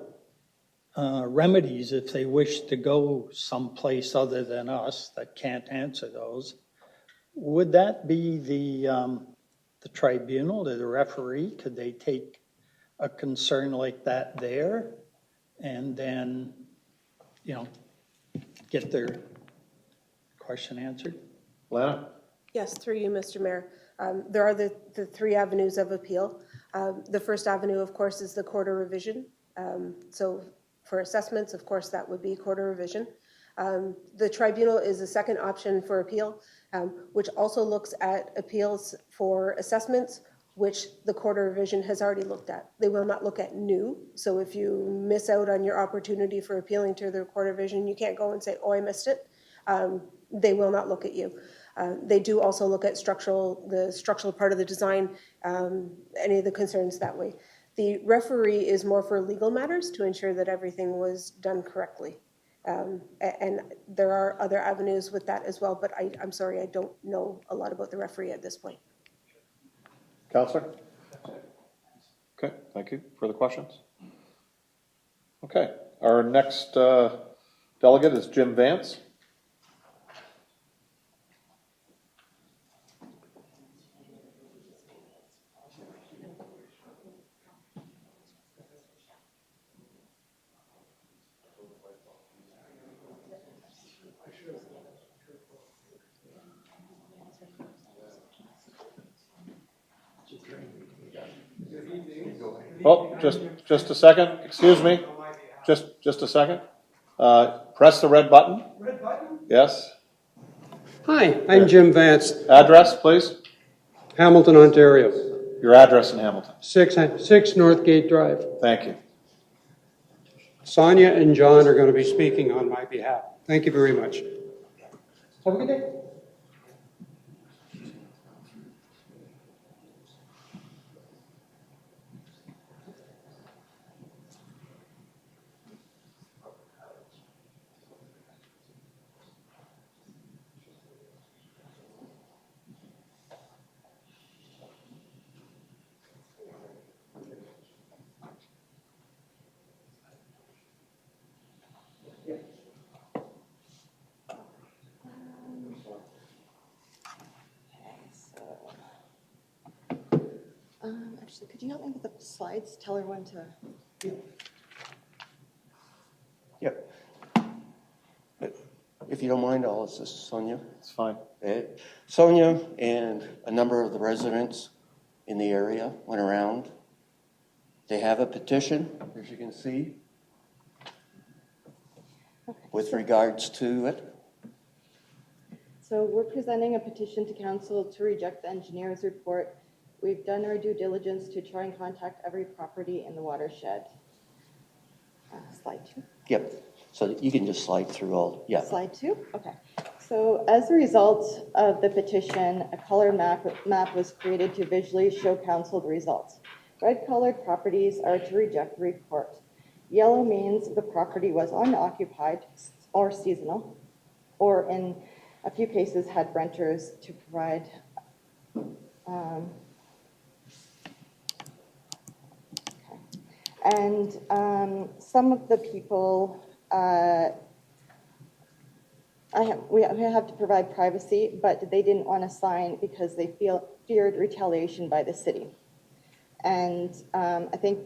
remedies if they wish to go someplace other than us that can't answer those. Would that be the tribunal, the referee? Could they take a concern like that there and then, get their question answered? Lana? Yes, through you, Mr. Mayor. There are the three avenues of appeal. The first avenue, of course, is the court of revision. So for assessments, of course, that would be court of revision. The tribunal is a second option for appeal, which also looks at appeals for assessments, which the court of revision has already looked at. They will not look at new. So if you miss out on your opportunity for appealing to the court of revision, you can't go and say, oh, I missed it. They will not look at you. They do also look at the structural part of the design, any of the concerns that way. The referee is more for legal matters to ensure that everything was done correctly. And there are other avenues with that as well, but I'm sorry, I don't know a lot about the referee at this point. Counselor? Okay, thank you. Further questions? Okay, our next delegate is Jim Vance. Oh, just a second, excuse me. Just a second. Press the red button. Red button? Yes. Hi, I'm Jim Vance, Address, please. Hamilton, Ontario. Your address in Hamilton. 6 Northgate Drive. Thank you. Sonia and John are going to be speaking on my behalf. Thank you very much. Have a good day. Actually, could you help me with the slides? Tell her when to. Yep. If you don't mind, I'll assist Sonia. It's fine. Sonia and a number of the residents in the area went around. They have a petition, as you can see, with regards to it. So we're presenting a petition to council to reject the engineer's report. We've done our due diligence to try and contact every property in the watershed. Slide 2. Yep. So you can just slide through all. Yeah. Slide 2? Okay. So as a result of the petition, a color map was created to visually show council the results. Red-colored properties are to reject the report. Yellow means the property was unoccupied or seasonal, or in a few cases had renters to provide And some of the people, we have to provide privacy, but they didn't want to sign because they feared retaliation by the city. And I think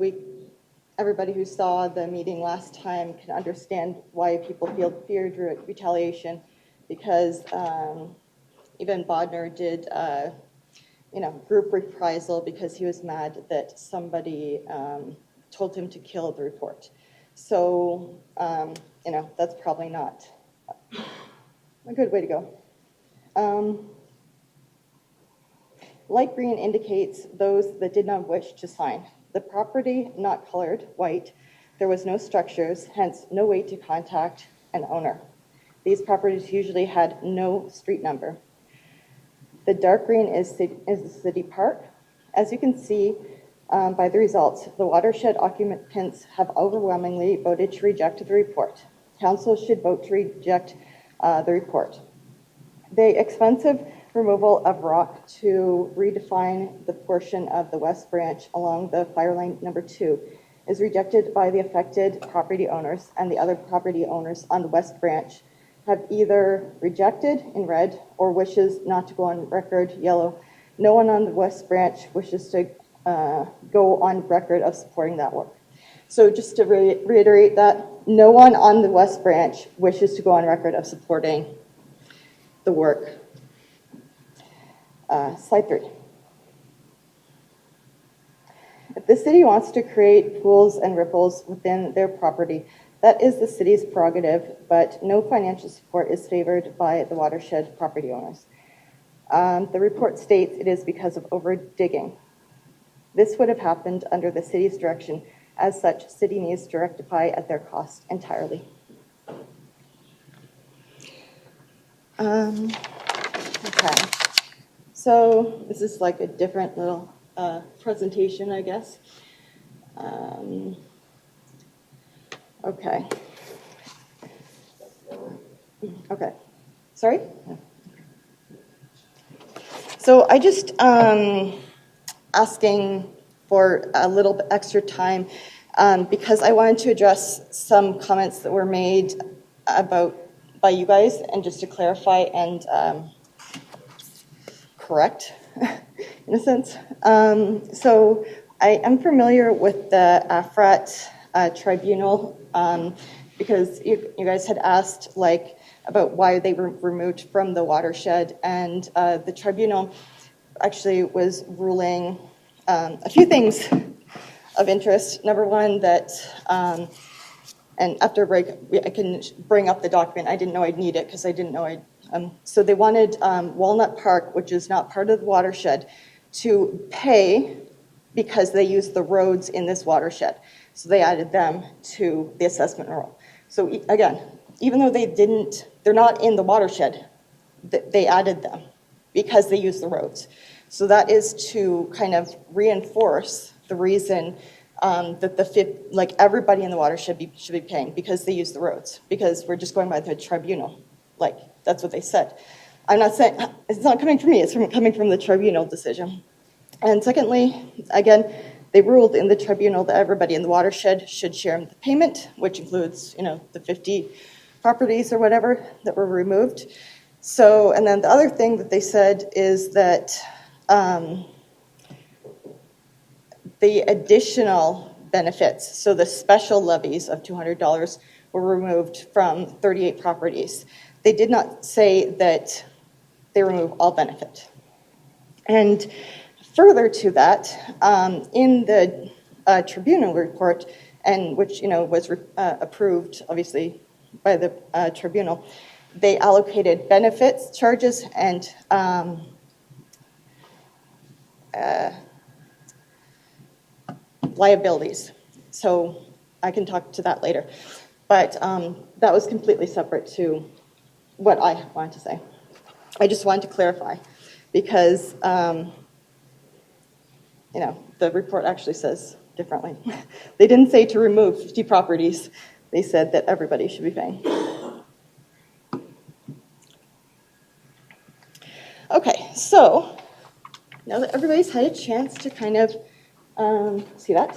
everybody who saw the meeting last time can understand why people feared retaliation, because even Bodner did, group reprisal because he was mad that somebody told him to kill the report. So that's probably not a good way to go. Light green indicates those that did not wish to sign. The property not colored white, there was no structures, hence no way to contact an owner. These properties usually had no street number. The dark green is the city park. As you can see by the results, the watershed occupants have overwhelmingly voted to reject the report. Council should vote to reject the report. The expensive removal of rock to redefine the portion of the West Branch along the fire line number 2 is rejected by the affected property owners, and the other property owners on the West Branch have either rejected in red or wishes not to go on record yellow. No one on the West Branch wishes to go on record of supporting that work. So just to reiterate that, no one on the West Branch wishes to go on record of supporting the work. Slide 3. If the city wants to create pools and ripples within their property, that is the city's prerogative, but no financial support is favored by the watershed property owners. The report states it is because of over-digging. This would have happened under the city's direction. As such, city needs to rectify at their cost entirely. Okay, so this is like a different little presentation, I guess. Okay. Okay. Sorry? So I just asking for a little bit extra time because I wanted to address some comments that were made by you guys, and just to clarify and correct in a sense. So I am familiar with the AFRAT tribunal because you guys had asked about why they were removed from the watershed, and the tribunal actually was ruling a few things of interest. Number one, that, and after a break, I can bring up the document. I didn't know I'd need it because I didn't know so they wanted Walnut Park, which is not part of the watershed, to pay because they use the roads in this watershed. So they added them to the assessment roll. So again, even though they're not in the watershed, they added them because they use the roads. So that is to kind of reinforce the reason that everybody in the watershed should be paying because they use the roads, because we're just going by the tribunal. That's what they said. I'm not saying, it's not coming from me, it's coming from the tribunal decision. And secondly, again, they ruled in the tribunal that everybody in the watershed should share in the payment, which includes, the 50 properties or whatever that were removed. So, and then the other thing that they said is that the additional benefits, so the special levies of $200 were removed from 38 properties. They did not say that they remove all benefit. And further to that, in the tribunal report, and which was approved obviously by the tribunal, they allocated benefits, charges, and liabilities. So I can talk to that later. But that was completely separate to what I wanted to say. I just wanted to clarify because, the report actually says differently. They didn't say to remove 50 properties. They said that everybody should be paying. Okay, so now that everybody's had a chance to kind of see that,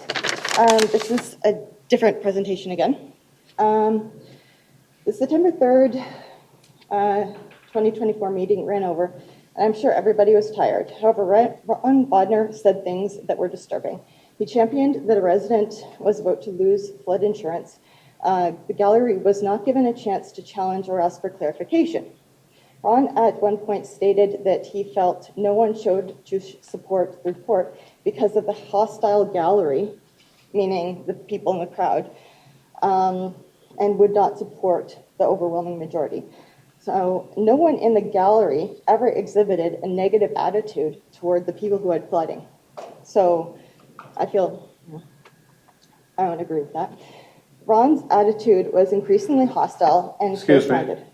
this is a different presentation again. The September 3rd, 2024 meeting ran over, and I'm sure everybody was tired. However, Ron Bodner said things that were disturbing. He championed that a resident was about to lose flood insurance. The gallery was not given a chance to challenge or ask for clarification. Ron at one point stated that he felt no one showed to support the report because of the hostile gallery, meaning the people in the crowd, and would not support the overwhelming majority. So no one in the gallery ever exhibited a negative attitude toward the people who had flooding. So I feel, I don't agree with that. Ron's attitude was increasingly hostile and Excuse me, close-minded.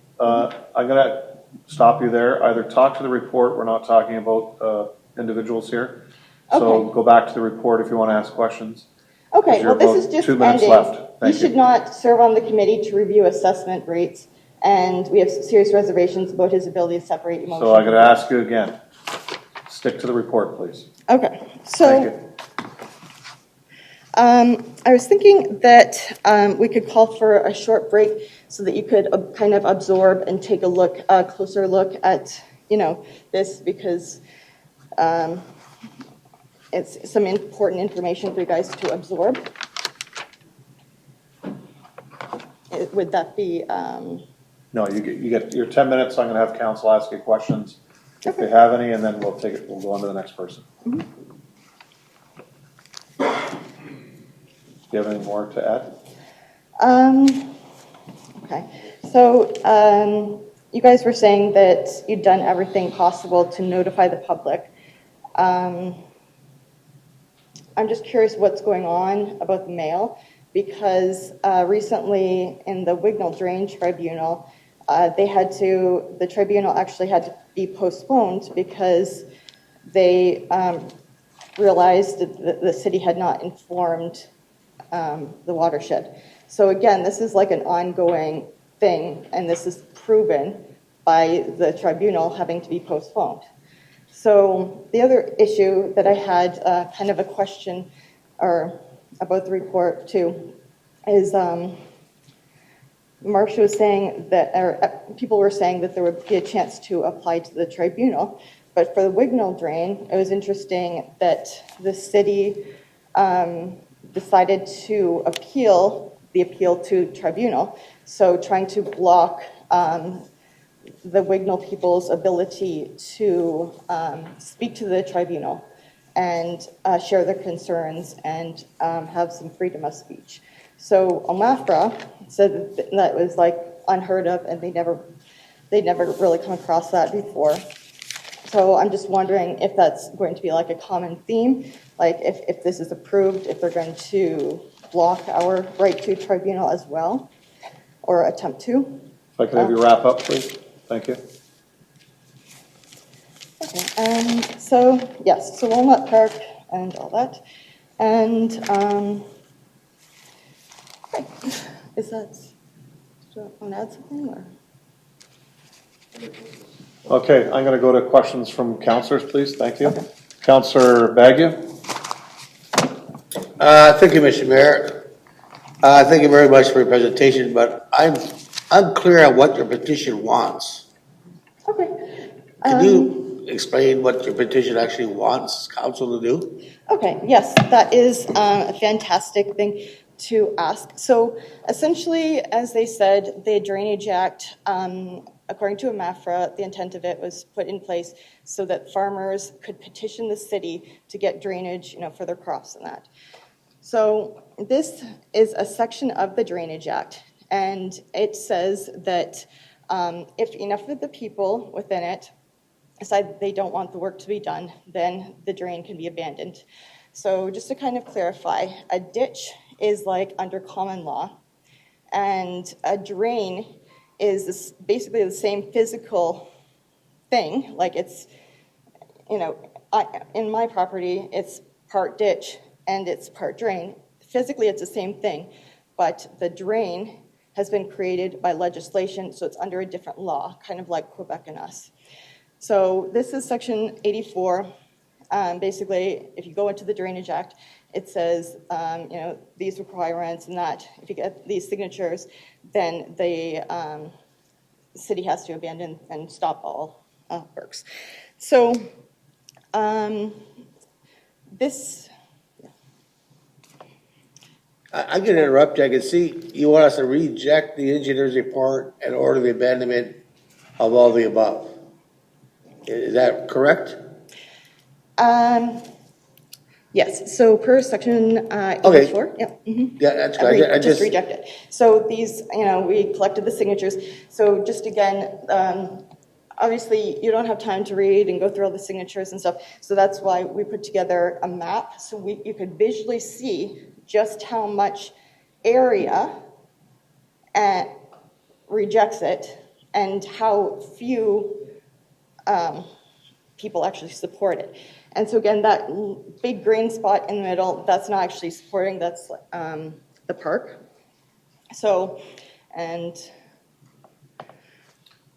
I'm gonna stop you there. Either talk to the report, we're not talking about individuals here. So Okay. go back to the report if you want to ask questions. Okay, You're well, this is about just 2 minutes ending. left. You Thank should not serve on the committee to review assessment rates, and we have serious reservations about his ability to separate emotion. So I'm gonna ask you again. Stick to the report, please. Okay, Thank so you. I was thinking that we could call for a short break so that you could kind of absorb and take a closer look at, this, because it's some important information for you guys to absorb. Would that be? No, you get your 10 minutes. I'm gonna have council ask you questions if they have any, and then we'll go on to the next person. Mm-hmm. Do you have any more to add? Okay, so you guys were saying that you'd done everything possible to notify the public. I'm just curious what's going on about the mail, because recently in the Wignall Drain Tribunal, the tribunal actually had to be postponed because they realized that the city had not informed the watershed. So again, this is like an ongoing thing, and this is proven by the tribunal having to be postponed. So the other issue that I had, kind of a question about the report too, is Marcia was saying that, or people were saying that there would be a chance to apply to the tribunal, but for the Wignall drain, it was interesting that the city decided to appeal the appeal to tribunal, so trying to block the Wignall people's ability to speak to the tribunal and share their concerns and have some freedom of speech. So OMAFRA said that was like unheard of, and they never really come across that before. So I'm just wondering if that's going to be like a common theme, like if this is approved, if they're going to block our right to tribunal as well, or attempt to. If I could have you wrap up, please. Thank you. Okay, so yes, so Walnut Park and all that. And okay. Do you want to add something, or? Okay, I'm going to go to questions from councillors, please. Thank you. Okay. Councillor Baggio. Thank you, Mr. Mayor. Thank you very much for your presentation, but I'm unclear on what your petition wants. Okay. Can you explain what your petition actually wants council to do? Okay, yes, that is a fantastic thing to ask. So essentially, as they said, the Drainage Act, according to AMAFRA, the intent of it was put in place so that farmers could petition the city to get drainage, for their crops and that. So this is a section of the Drainage Act, and it says that if enough of the people within it decide that they don't want the work to be done, then the drain can be abandoned. So just to kind of clarify, a ditch is like under common law, and a drain is basically the same physical thing. Like it's, in my property, it's part ditch and it's part drain. Physically, it's the same thing, but the drain has been created by legislation, so it's under a different law, kind of like Quebec and us. So this is Section 84. Basically, if you go into the Drainage Act, it says, these requirements and that. If you get these signatures, then the city has to abandon and stop all works. So this. I'm going to interrupt you. I can see you want us to reject the engineer's report and order the abandonment of all the above. Is that correct? Yes, so per section Okay. 84, yep. Mhm. Yeah, that's good. I Just reject it. So these, we collected the signatures. So just again, obviously you don't have time to read and go through all the signatures and stuff. So that's why we put together a map so you could visually see just how much area rejects it and how few people actually support it. And so again, that big green spot in the middle, that's not actually supporting, that's the park. So, and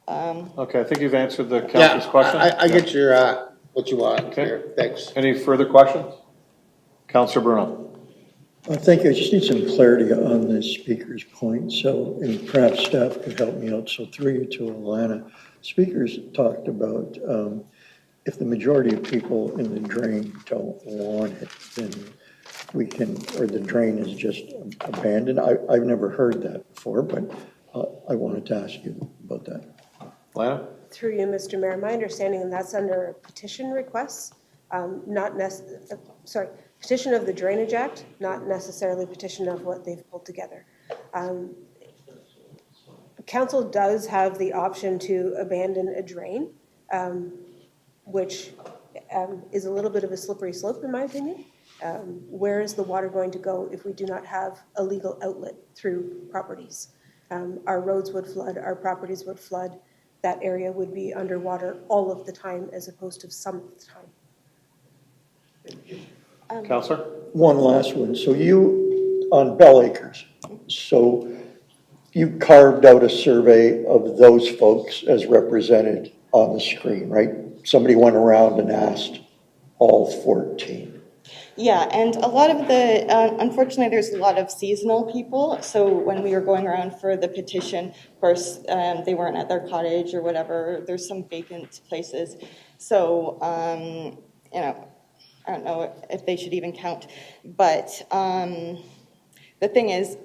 Okay, I think you've answered the Yeah, council's question. I get your, what you want Okay. here. Thanks. Any further questions? Councillor Bruno. Thank you. I just need some clarity on the speaker's point, so, and perhaps staff could help me out. So through you to Alana, speakers talked about if the majority of people in the drain don't want it, then we can, or the drain is just abandoned. I've never heard that before, but I wanted to ask you about that. Alana? Through you, Mr. Mayor, my understanding that's under a petition request, petition of the Drainage Act, not necessarily petition of what they've pulled together. Council does have the option to abandon a drain, which is a little bit of a slippery slope in my opinion. Where is the water going to go if we do not have a legal outlet through properties? Our roads would flood, our properties would flood, that area would be underwater all of the time as opposed to some of the time. Councillor? One last one. So you, on Bell Acres, so you carved out a survey of those folks as represented on the screen, right? Somebody went around and asked all 14. yeah, and a lot of the, unfortunately, there's a lot of seasonal people. So when we were going around for the petition, of course, they weren't at their cottage or whatever. There's some vacant places. So, I don't know if they should even count. But the thing is,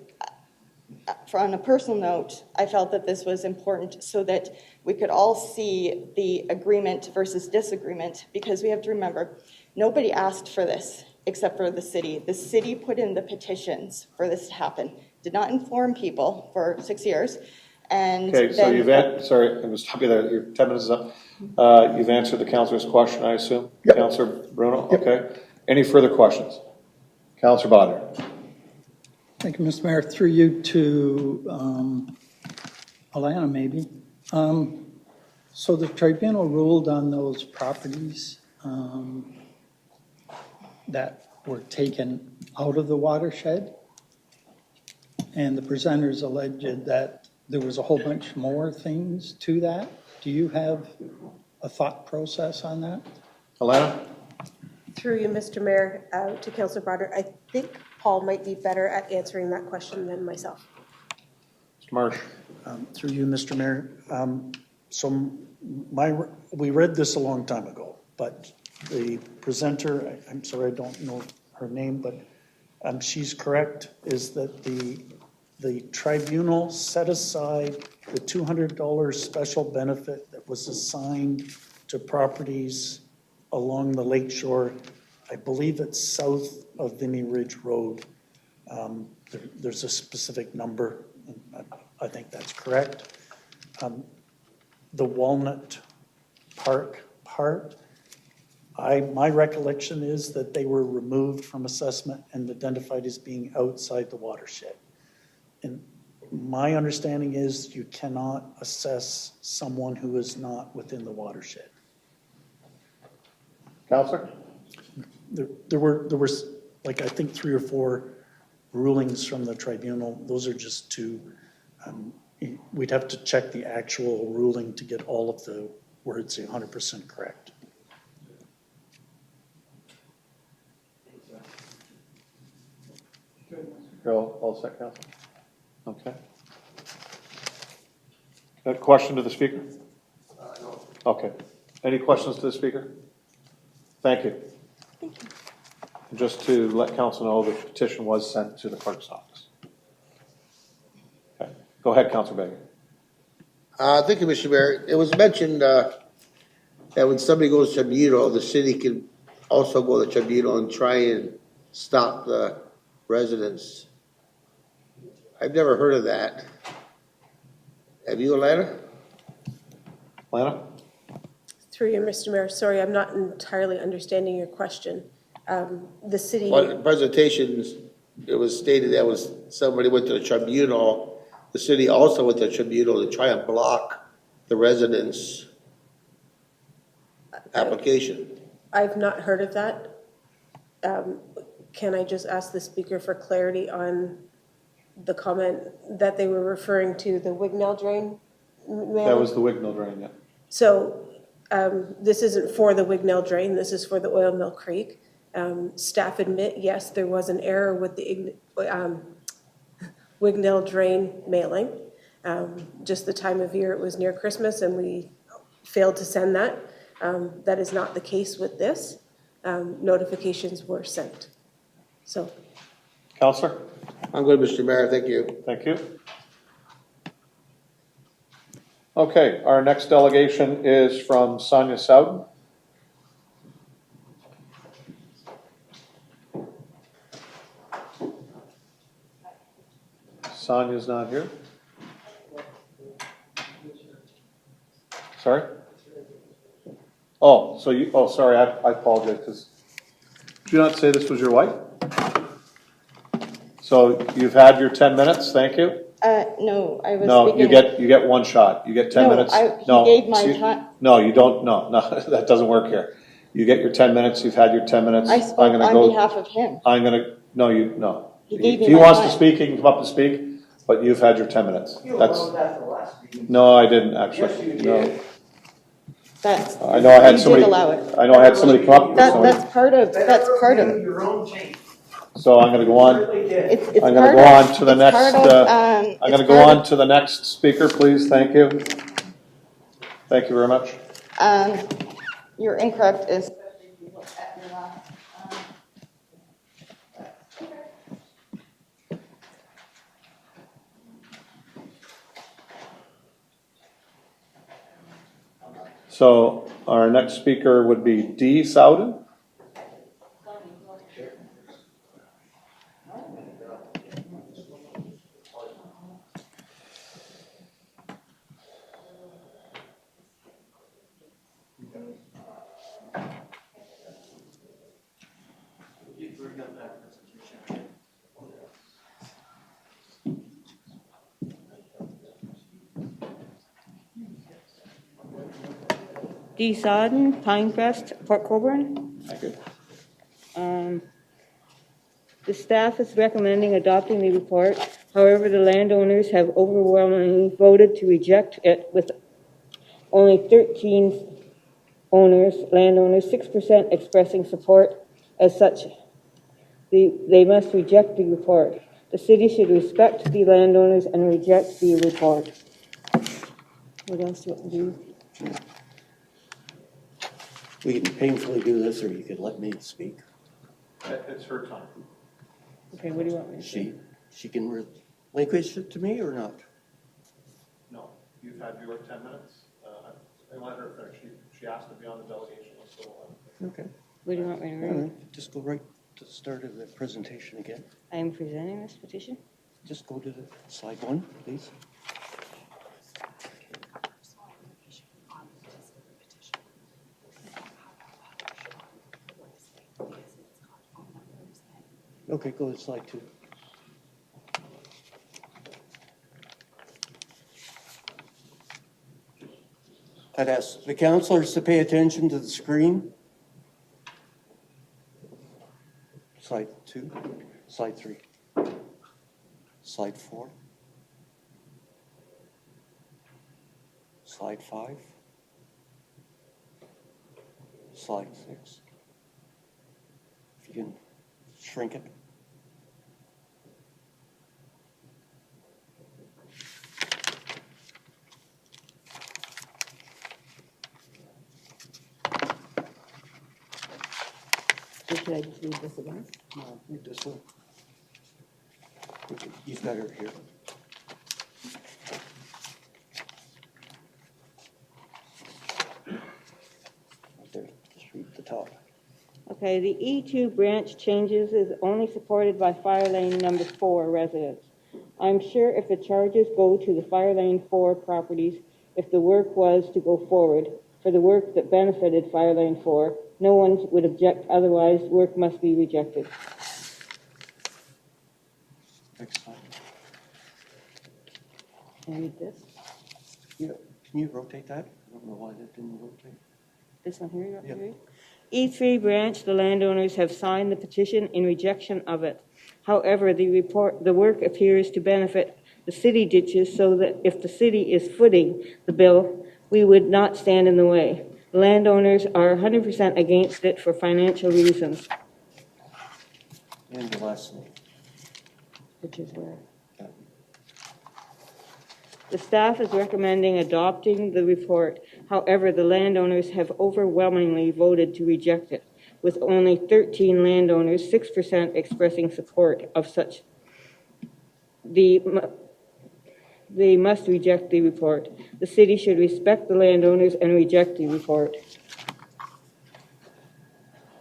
on a personal note, I felt that this was important so that we could all see the agreement versus disagreement, because we have to remember, nobody asked for this except for the city. The city put in the petitions for this to happen, did not inform people for 6 years. And Okay, so then, you've sorry, I'm going to stop you there. Your 10 minutes is up. You've answered the councillor's question, I assume? Yep. Councillor Bruno? Yep. Okay. Any further questions? Councillor Bader. Thank you, Mr. Mayor. Through you to Alana, maybe. So the tribunal ruled on those properties that were taken out of the watershed, and the presenters alleged that there was a whole bunch more things to that. Do you have a thought process on that? Alana? Through you, Mr. Mayor, to Councillor Broderick, I think Paul might be better at answering that question than myself. Mr. Marsh? Through you, Mr. Mayor. We read this a long time ago, but the presenter, I'm sorry, I don't know her name, but she's correct, is that the tribunal set aside the $200 special benefit that was assigned to properties along the lakeshore. I believe it's south of Vimy Ridge Road. There's a specific number, and I think that's correct. The Walnut Park part, my recollection is that they were removed from assessment and identified as being outside the watershed. And my understanding is you cannot assess someone who is not within the watershed. Councillor? There were like, I think 3 or 4 rulings from the tribunal. Those are just 2. We'd have to check the actual ruling to get all of the words 100% correct. You're all set, Councillor? Okay. A question to the speaker? No. Okay. Any questions to the speaker? Thank you. thank you. Just to let council know, the petition was sent to the clerk's office. Okay. Go ahead, Councillor Baker. Thank you, Mr. Mayor. It was mentioned that when somebody goes to tribunal, the city can also go to tribunal and try and stop the residents. I've never heard of that. Have you, Alana? Lana? Through you, Mr. Mayor, sorry, I'm not entirely understanding your question. The city. Well, in the presentations, it was stated that was somebody went to the tribunal. The city also went to the tribunal to try and block the residents' application. I've not heard of that. Can I just ask the speaker for clarity on the comment that they were referring to the Wignell drain? That was the Wignell drain, yeah. So this isn't for the Wignell drain, this is for the Oil Mill Creek. Staff admit, yes, there was an error with the Wignell drain mailing. Just the time of year, it was near Christmas and we failed to send that. That is not the case with this. Notifications were sent. So. Counselor? I'm good, Mr. Mayor, thank you. Thank you. Okay, our next delegation is from Sonia Sowden. Sonia's not here. Sorry? Oh, so you, oh, sorry, I apologize, because, did you not say this was your wife? So you've had your 10 minutes, thank you. No, I was No, speaking. you get one shot. You get 10 minutes. He gave my time. No, you don't. No, that doesn't work here. You get your 10 minutes. You've had your 10 minutes. I spoke on behalf of him. No. He gave me If he my wants time. to speak, he can come up and speak, but you've had your 10 minutes. No, I didn't actually. Yes, you did. No. That's. I know I had you somebody. did allow it. I know I had somebody come up. That's part of it. So I'm going to go on. It's I'm going to go on to the it's next. part of, I'm going to it's go part on of- to the next speaker, please. Thank you. Thank you very much. You're incorrect is. So our next speaker would be Dee Sowden. D. Sodden, Pinecrest, Port Colborne. Thank you. The staff is recommending adopting the report. However, the landowners have overwhelmingly voted to reject it with only 13 landowners, 6% expressing support. As such, they must reject the report. The city should respect the landowners and reject the report. What else do you want to do? We can painfully do this, or you could let me speak. It's her time. Okay, what do you want me to say? She can relinquish it to me or not? No, you've had your 10 minutes. I let her finish. She asked to be on the delegation. So Okay. What do you want me to All read? right, just go right to the start of the presentation again. I am presenting this petition. Just go to the slide 1, please. Okay, go to slide 2. I'd ask the counselors to pay attention to the screen. Slide 2, slide 3, slide 4, slide 5, slide 6. If you can shrink it. So should I just read this again? No, read this one. You've got her here. Right there, just read the top. Okay, the E2 branch changes is only supported by Fire Lane number 4 residents. I'm sure if the charges go to the Fire Lane 4 properties, if the work was to go forward, for the work that benefited Fire Lane 4, no one would object, otherwise work must be rejected. Next slide. Can I read this? Yeah, can you rotate that? I don't know why that didn't rotate. This one here, you want me to Yeah. read? E3 branch, the landowners have signed the petition in rejection of it. However, the work appears to benefit the city ditches so that if the city is footing the bill, we would not stand in the way. The landowners are 100% against it for financial reasons. And the last name. Which is where? The staff is recommending adopting the report. However, the landowners have overwhelmingly voted to reject it, with only 13 landowners, 6% expressing support of such. They must reject the report. The city should respect the landowners and reject the report. Is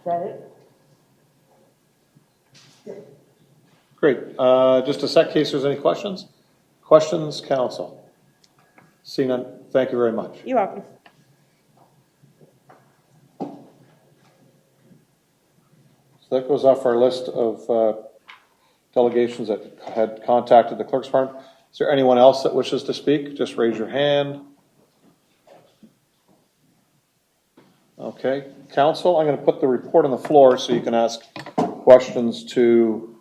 that it? Great. Just a sec, in case there's any questions. Questions, council? Seeing none, thank you very much. You're welcome. So that goes off our list of delegations that had contacted the clerk's firm. Is there anyone else that wishes to speak? Just raise your hand. Okay, council, I'm going to put the report on the floor so you can ask questions to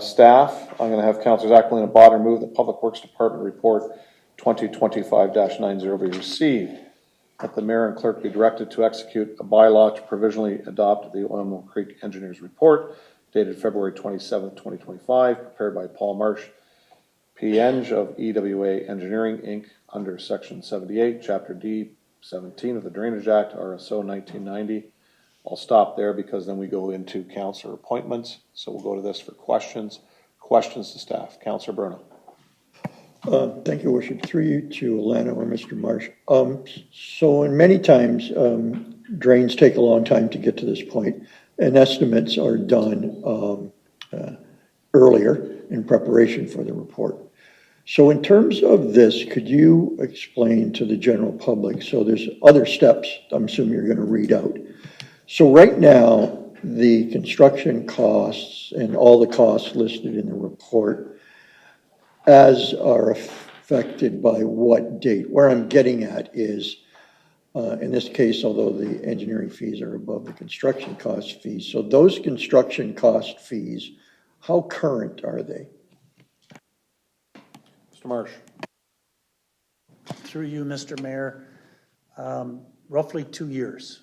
staff. I'm going to have Councilor Jacqueline Bodder move the Public Works Department report 2025-90 be received. That the mayor and clerk be directed to execute a bylaw to provisionally adopt the Oil Creek Engineers Report dated February 27, 2025, prepared by Paul Marsh, P.Eng. of EWA Engineering, Inc., under Section 78, Chapter D, 17 of the Drainage Act, RSO 1990. I'll stop there because then we go into councillor appointments. So we'll go to this for questions. Questions to staff. Councillor Bruno. Thank you, Worship. Through you to Alana or Mr. Marsh. So in many times, drains take a long time to get to this point, and estimates are done earlier in preparation for the report. So in terms of this, could you explain to the general public, so there's other steps I'm assuming you're going to read out. So right now, the construction costs and all the costs listed in the report as are affected by what date? Where I'm getting at is, in this case, although the engineering fees are above the construction cost fees, so those construction cost fees, how current are they? Mr. Marsh. Through you, Mr. Mayor, roughly 2 years.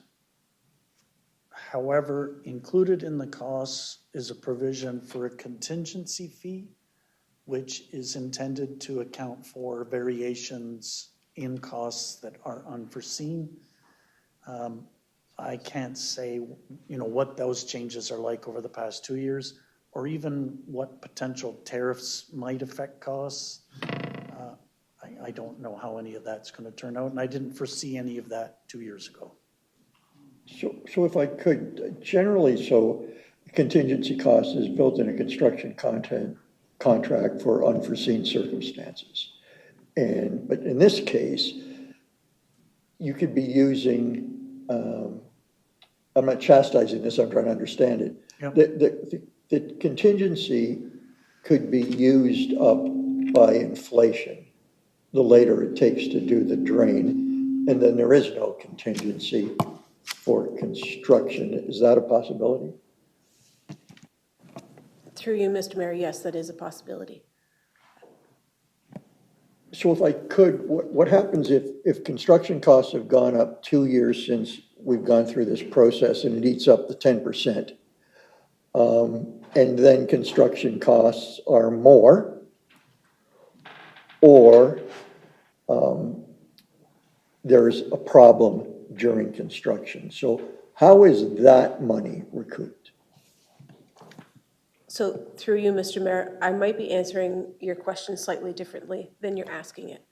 However, included in the costs is a provision for a contingency fee, which is intended to account for variations in costs that are unforeseen. I can't say, what those changes are like over the past 2 years, or even what potential tariffs might affect costs. I don't know how any of that's going to turn out, and I didn't foresee any of that 2 years ago. So if I could, generally, so contingency cost is built in a construction contract for unforeseen circumstances. But in this case, you could be using, I'm not chastising this, I'm trying to understand it. Yep. The contingency could be used up by inflation the later it takes to do the drain, and then there is no contingency for construction. Is that a possibility? Through you, Mr. Mayor, yes, that is a possibility. So if I could, what happens if construction costs have gone up 2 years since we've gone through this process and it eats up the 10%, and then construction costs are more, or there's a problem during construction? So how is that money recouped? So through you, Mr. Mayor, I might be answering your question slightly differently than you're asking it.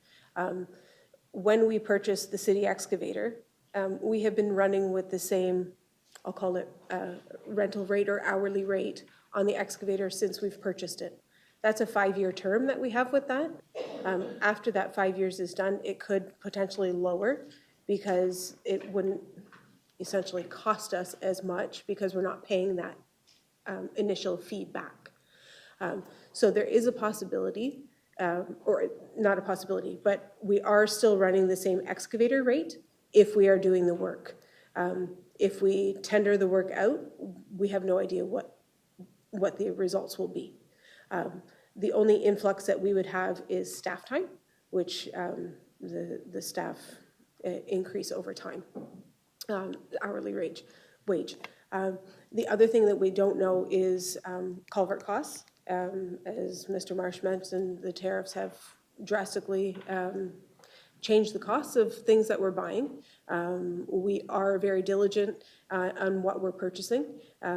When we purchased the city excavator, we have been running with the same I'll call it rental rate or hourly rate on the excavator since we've purchased it. That's a 5-year term that we have with that. After that 5 years is done, it could potentially lower because it wouldn't essentially cost us as much because we're not paying that initial fee back. So there is a possibility, or not a possibility, but we are still running the same excavator rate if we are doing the work. If we tender the work out, we have no idea what the results will be. The only influx that we would have is staff time, which the staff increase over time, hourly wage. The other thing that we don't know is culvert costs. As Mr. Marsh mentioned, the tariffs have drastically changed the costs of things that we're buying. We are very diligent on what we're purchasing.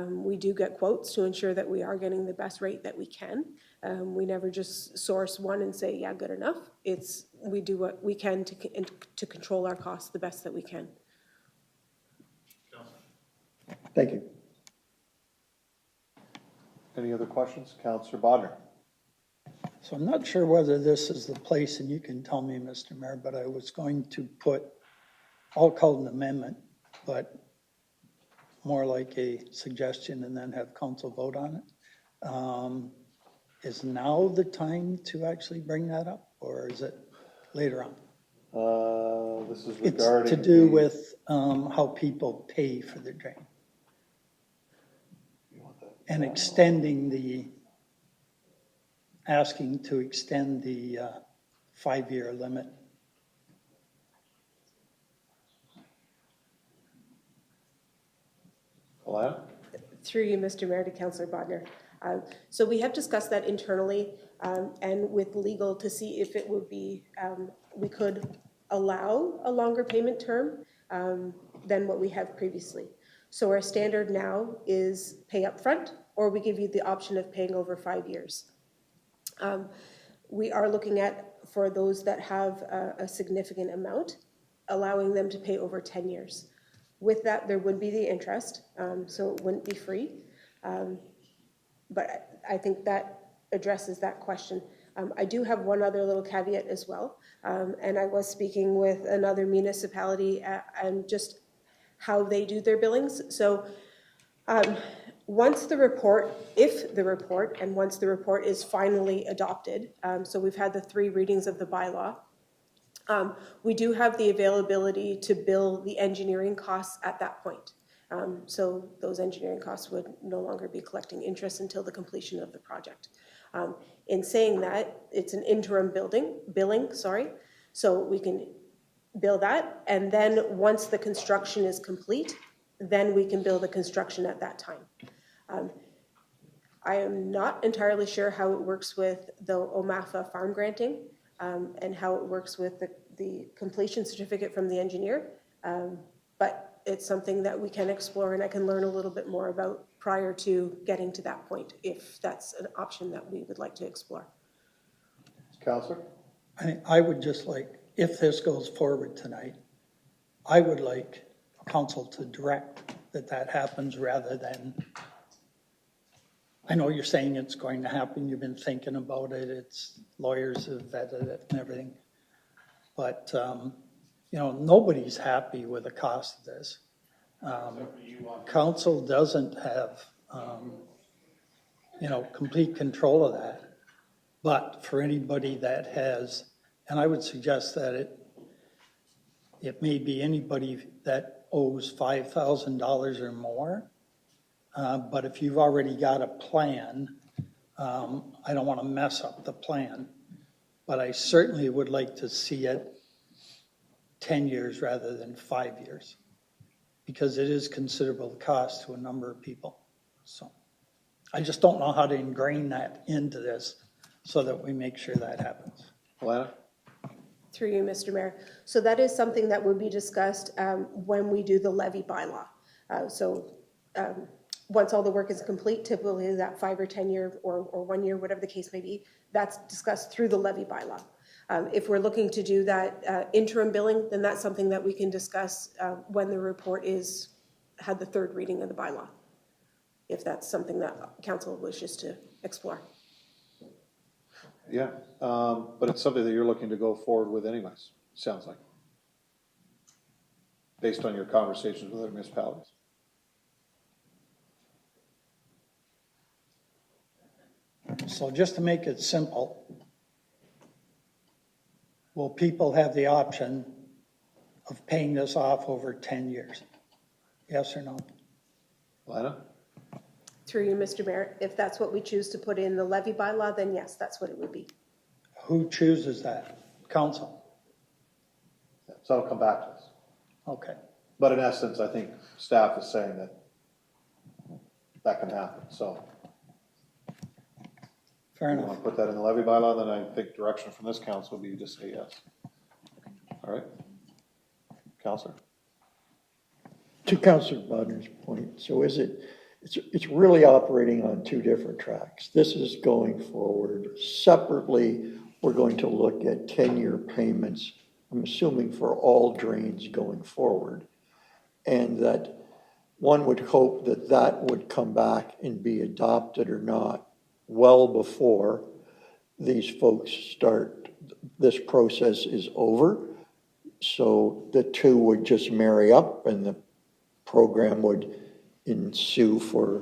We do get quotes to ensure that we are getting the best rate that we can. We never just source one and say, yeah, good enough. We do what we can to control our costs the best that we can. Thank you. Any other questions? Councillor Bodnar. So I'm not sure whether this is the place, and you can tell me, Mr. Mayor, but I was going to put, I'll call it an amendment, but more like a suggestion and then have council vote on it. Is now the time to actually bring that up, or is it later on? This is regarding. It's to do with how people pay for their drain. And asking to extend the 5-year limit. Alana? Through you, Mr. Mayor, to Councillor Bodnar. So we have discussed that internally and with legal to see if it would be, we could allow a longer payment term than what we have previously. So our standard now is pay up front, or we give you the option of paying over 5 years. We are looking at, for those that have a significant amount, allowing them to pay over 10 years. With that, there would be the interest, so it wouldn't be free. But I think that addresses that question. I do have one other little caveat as well, and I was speaking with another municipality and just how they do their billings. So once the report is finally adopted, so we've had the 3 readings of the bylaw, we do have the availability to bill the engineering costs at that point. So those engineering costs would no longer be collecting interest until the completion of the project. In saying that, it's an interim billing, so we can bill that, and then once the construction is complete, then we can bill the construction at that time. I am not entirely sure how it works with the OMAFA farm granting and how it works with the completion certificate from the engineer, but it's something that we can explore and I can learn a little bit more about prior to getting to that point, if that's an option that we would like to explore. Councillor? I would just like, if this goes forward tonight, I would like council to direct that happens rather than, I know you're saying it's going to happen, you've been thinking about it, it's lawyers have vetted it and everything, but nobody's happy with the cost of this. Council doesn't have complete control of that, but for anybody that has, and I would suggest that it may be anybody that owes $5,000 or more, but if you've already got a plan, I don't want to mess up the plan, but I certainly would like to see it 10 years rather than 5 years, because it is considerable cost to a number of people. So I just don't know how to ingrain that into this so that we make sure that happens. Alana? Through you, Mr. Mayor. So that is something that would be discussed when we do the levy bylaw. Once all the work is complete, typically that 5 or 10 year or 1 year, whatever the case may be, that's discussed through the levy bylaw. If we're looking to do that interim billing, then that's something that we can discuss when the report had the third reading of the bylaw, if that's something that council wishes to explore. Yeah, but it's something that you're looking to go forward with anyways, sounds like, based on your conversations with other municipalities. So just to make it simple, will people have the option of paying this off over 10 years? Yes or no? Lana? Through you, Mr. Mayor, if that's what we choose to put in the levy bylaw, then yes, that's what it would be. Who chooses that? Council? So it'll come back to us. Okay. But in essence, I think staff is saying that that can happen, so. Fair If you enough. want to put that in the levy bylaw, then I think direction from this council would be to say yes. All right? Counselor? To Councillor Bodner's point, so it's really operating on two different tracks. This is going forward. Separately, we're going to look at 10-year payments, I'm assuming for all drains going forward. And that one would hope that that would come back and be adopted or not well before these folks start, this process is over. So the two would just marry up and the program would ensue for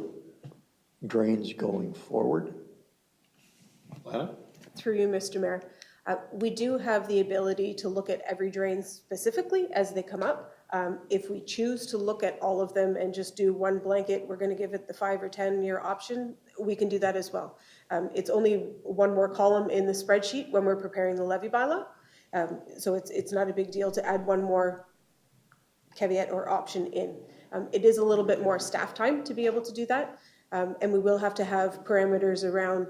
drains going forward. Lana? Through you, Mr. Mayor, we do have the ability to look at every drain specifically as they come up. If we choose to look at all of them and just do one blanket, we're going to give it the 5 or 10 year option, we can do that as well. It's only one more column in the spreadsheet when we're preparing the levy bylaw. So it's not a big deal to add one more caveat or option in. It is a little bit more staff time to be able to do that. And we will have to have parameters around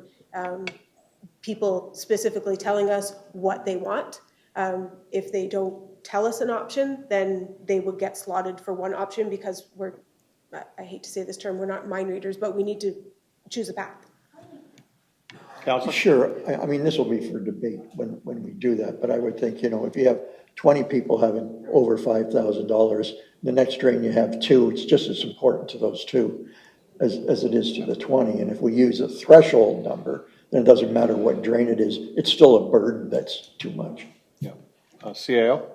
people specifically telling us what they want. If they don't tell us an option, then they would get slotted for one option because I hate to say this term, we're not mind readers, but we need to choose a path. Councilor? Sure, I mean, this will be for debate when we do that, but I would think, if you have 20 people having over $5,000, the next drain you have 2, it's just as important to those 2 as it is to the 20. And if we use a threshold number, then it doesn't matter what drain it is, it's still a burden that's too much. Yeah. CAO?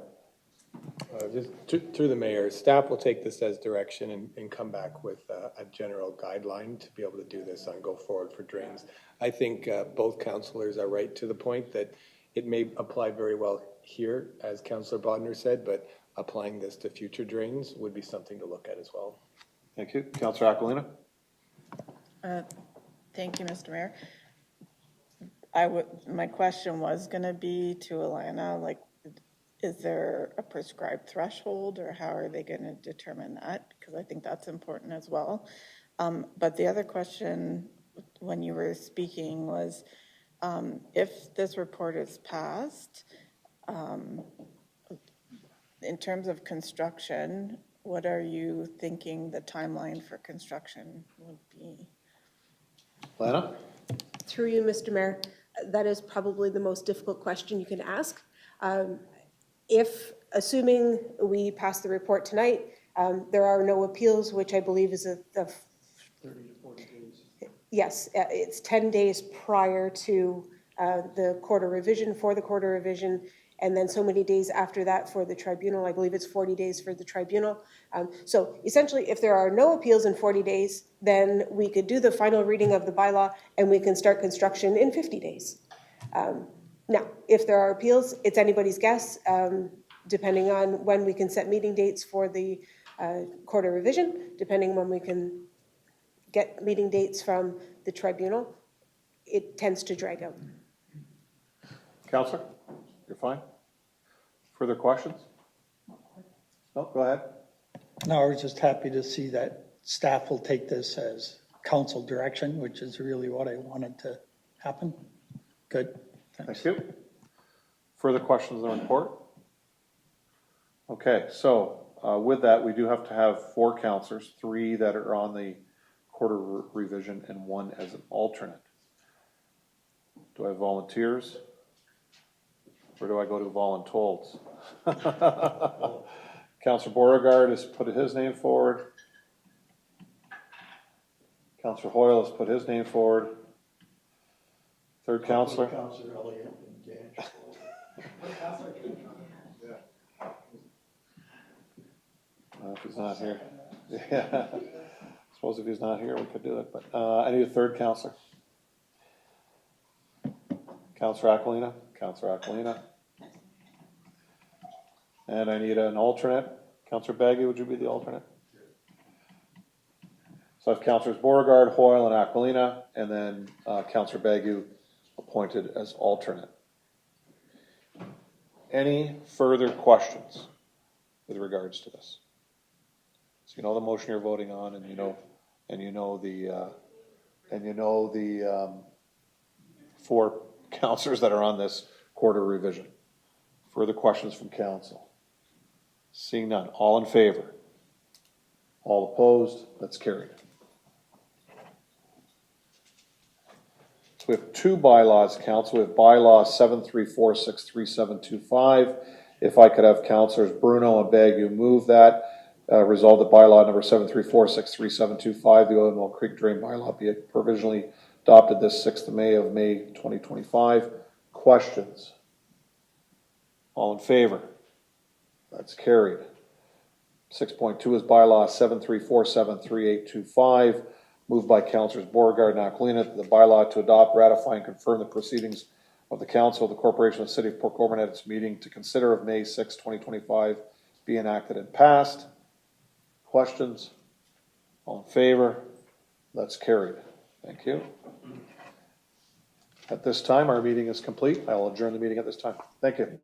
Just through the mayor, staff will take this as direction and come back with a general guideline to be able to do this on go forward for drains. I think both councillors are right to the point that it may apply very well here, as Councillor Bodner said, but applying this to future drains would be something to look at as well. Thank you. Councillor Aquilina? Thank you, Mr. Mayor. My question was going to be to Alana, like, is there a prescribed threshold or how are they going to determine that? Because I think that's important as well. But the other question when you were speaking was, if this report is passed, in terms of construction, what are you thinking the timeline for construction would be? Lana? Through you, Mr. Mayor, that is probably the most difficult question you can ask. If, assuming we pass the report tonight, there are no appeals, which I believe is 30 to 40 days. Yes, it's 10 days prior to the quarter revision, for the quarter revision, and then so many days after that for the tribunal. I believe it's 40 days for the tribunal. So essentially, if there are no appeals in 40 days, then we could do the final reading of the bylaw and we can start construction in 50 days. Now, if there are appeals, it's anybody's guess, depending on when we can set meeting dates for the quarter revision, depending when we can get meeting dates from the tribunal, it tends to drag out. Councillor? You're fine? Further questions? No, go ahead. No, I was just happy to see that staff will take this as council direction, which is really what I wanted to happen. Good. Thank you. Further questions on the report? Okay, so with that, we do have to have 4 councillors, 3 that are on the quarter revision and 1 as an alternate. Do I have volunteers? Or do I go to voluntold? Councillor Beauregard has put his name forward. Counselor Hoyle has put his name forward. Third counselor? Counselor Elliott and Dan. If he's not here. Yeah. Suppose if he's not here, we could do it, but, I need a third counselor. Counselor Aquilina, Counselor Aquilina. And I need an alternate. Counselor Baggy, would you be the alternate? So I have Counselors Beauregard, Hoyle, and Aquilina, and then, Counselor Baggy appointed as alternate. Any further questions with regards to this? So you know the motion you're voting on, and you know the four counselors that are on this quarter revision. Further questions from council? Seeing none. All in favor? All opposed? That's carried. So we have two bylaws, council. We have bylaw 73463725. If I could have councilors Bruno and Bagu move that. Resolve that bylaw number 73463725, the Oil Mill Creek Drain bylaw, be provisionally adopted this 6th of May 2025. Questions? All in favor? That's carried. 6.2 is bylaw 73473825, moved by councilors Beauregard and Aquilina, the bylaw to adopt, ratify, and confirm the proceedings of the council of the corporation of the city of Port Colborne at its meeting to consider of May 6, 2025, be enacted and passed. Questions? All in favor? That's carried. Thank you. At this time, our meeting is complete. I will adjourn the meeting at this time. Thank you.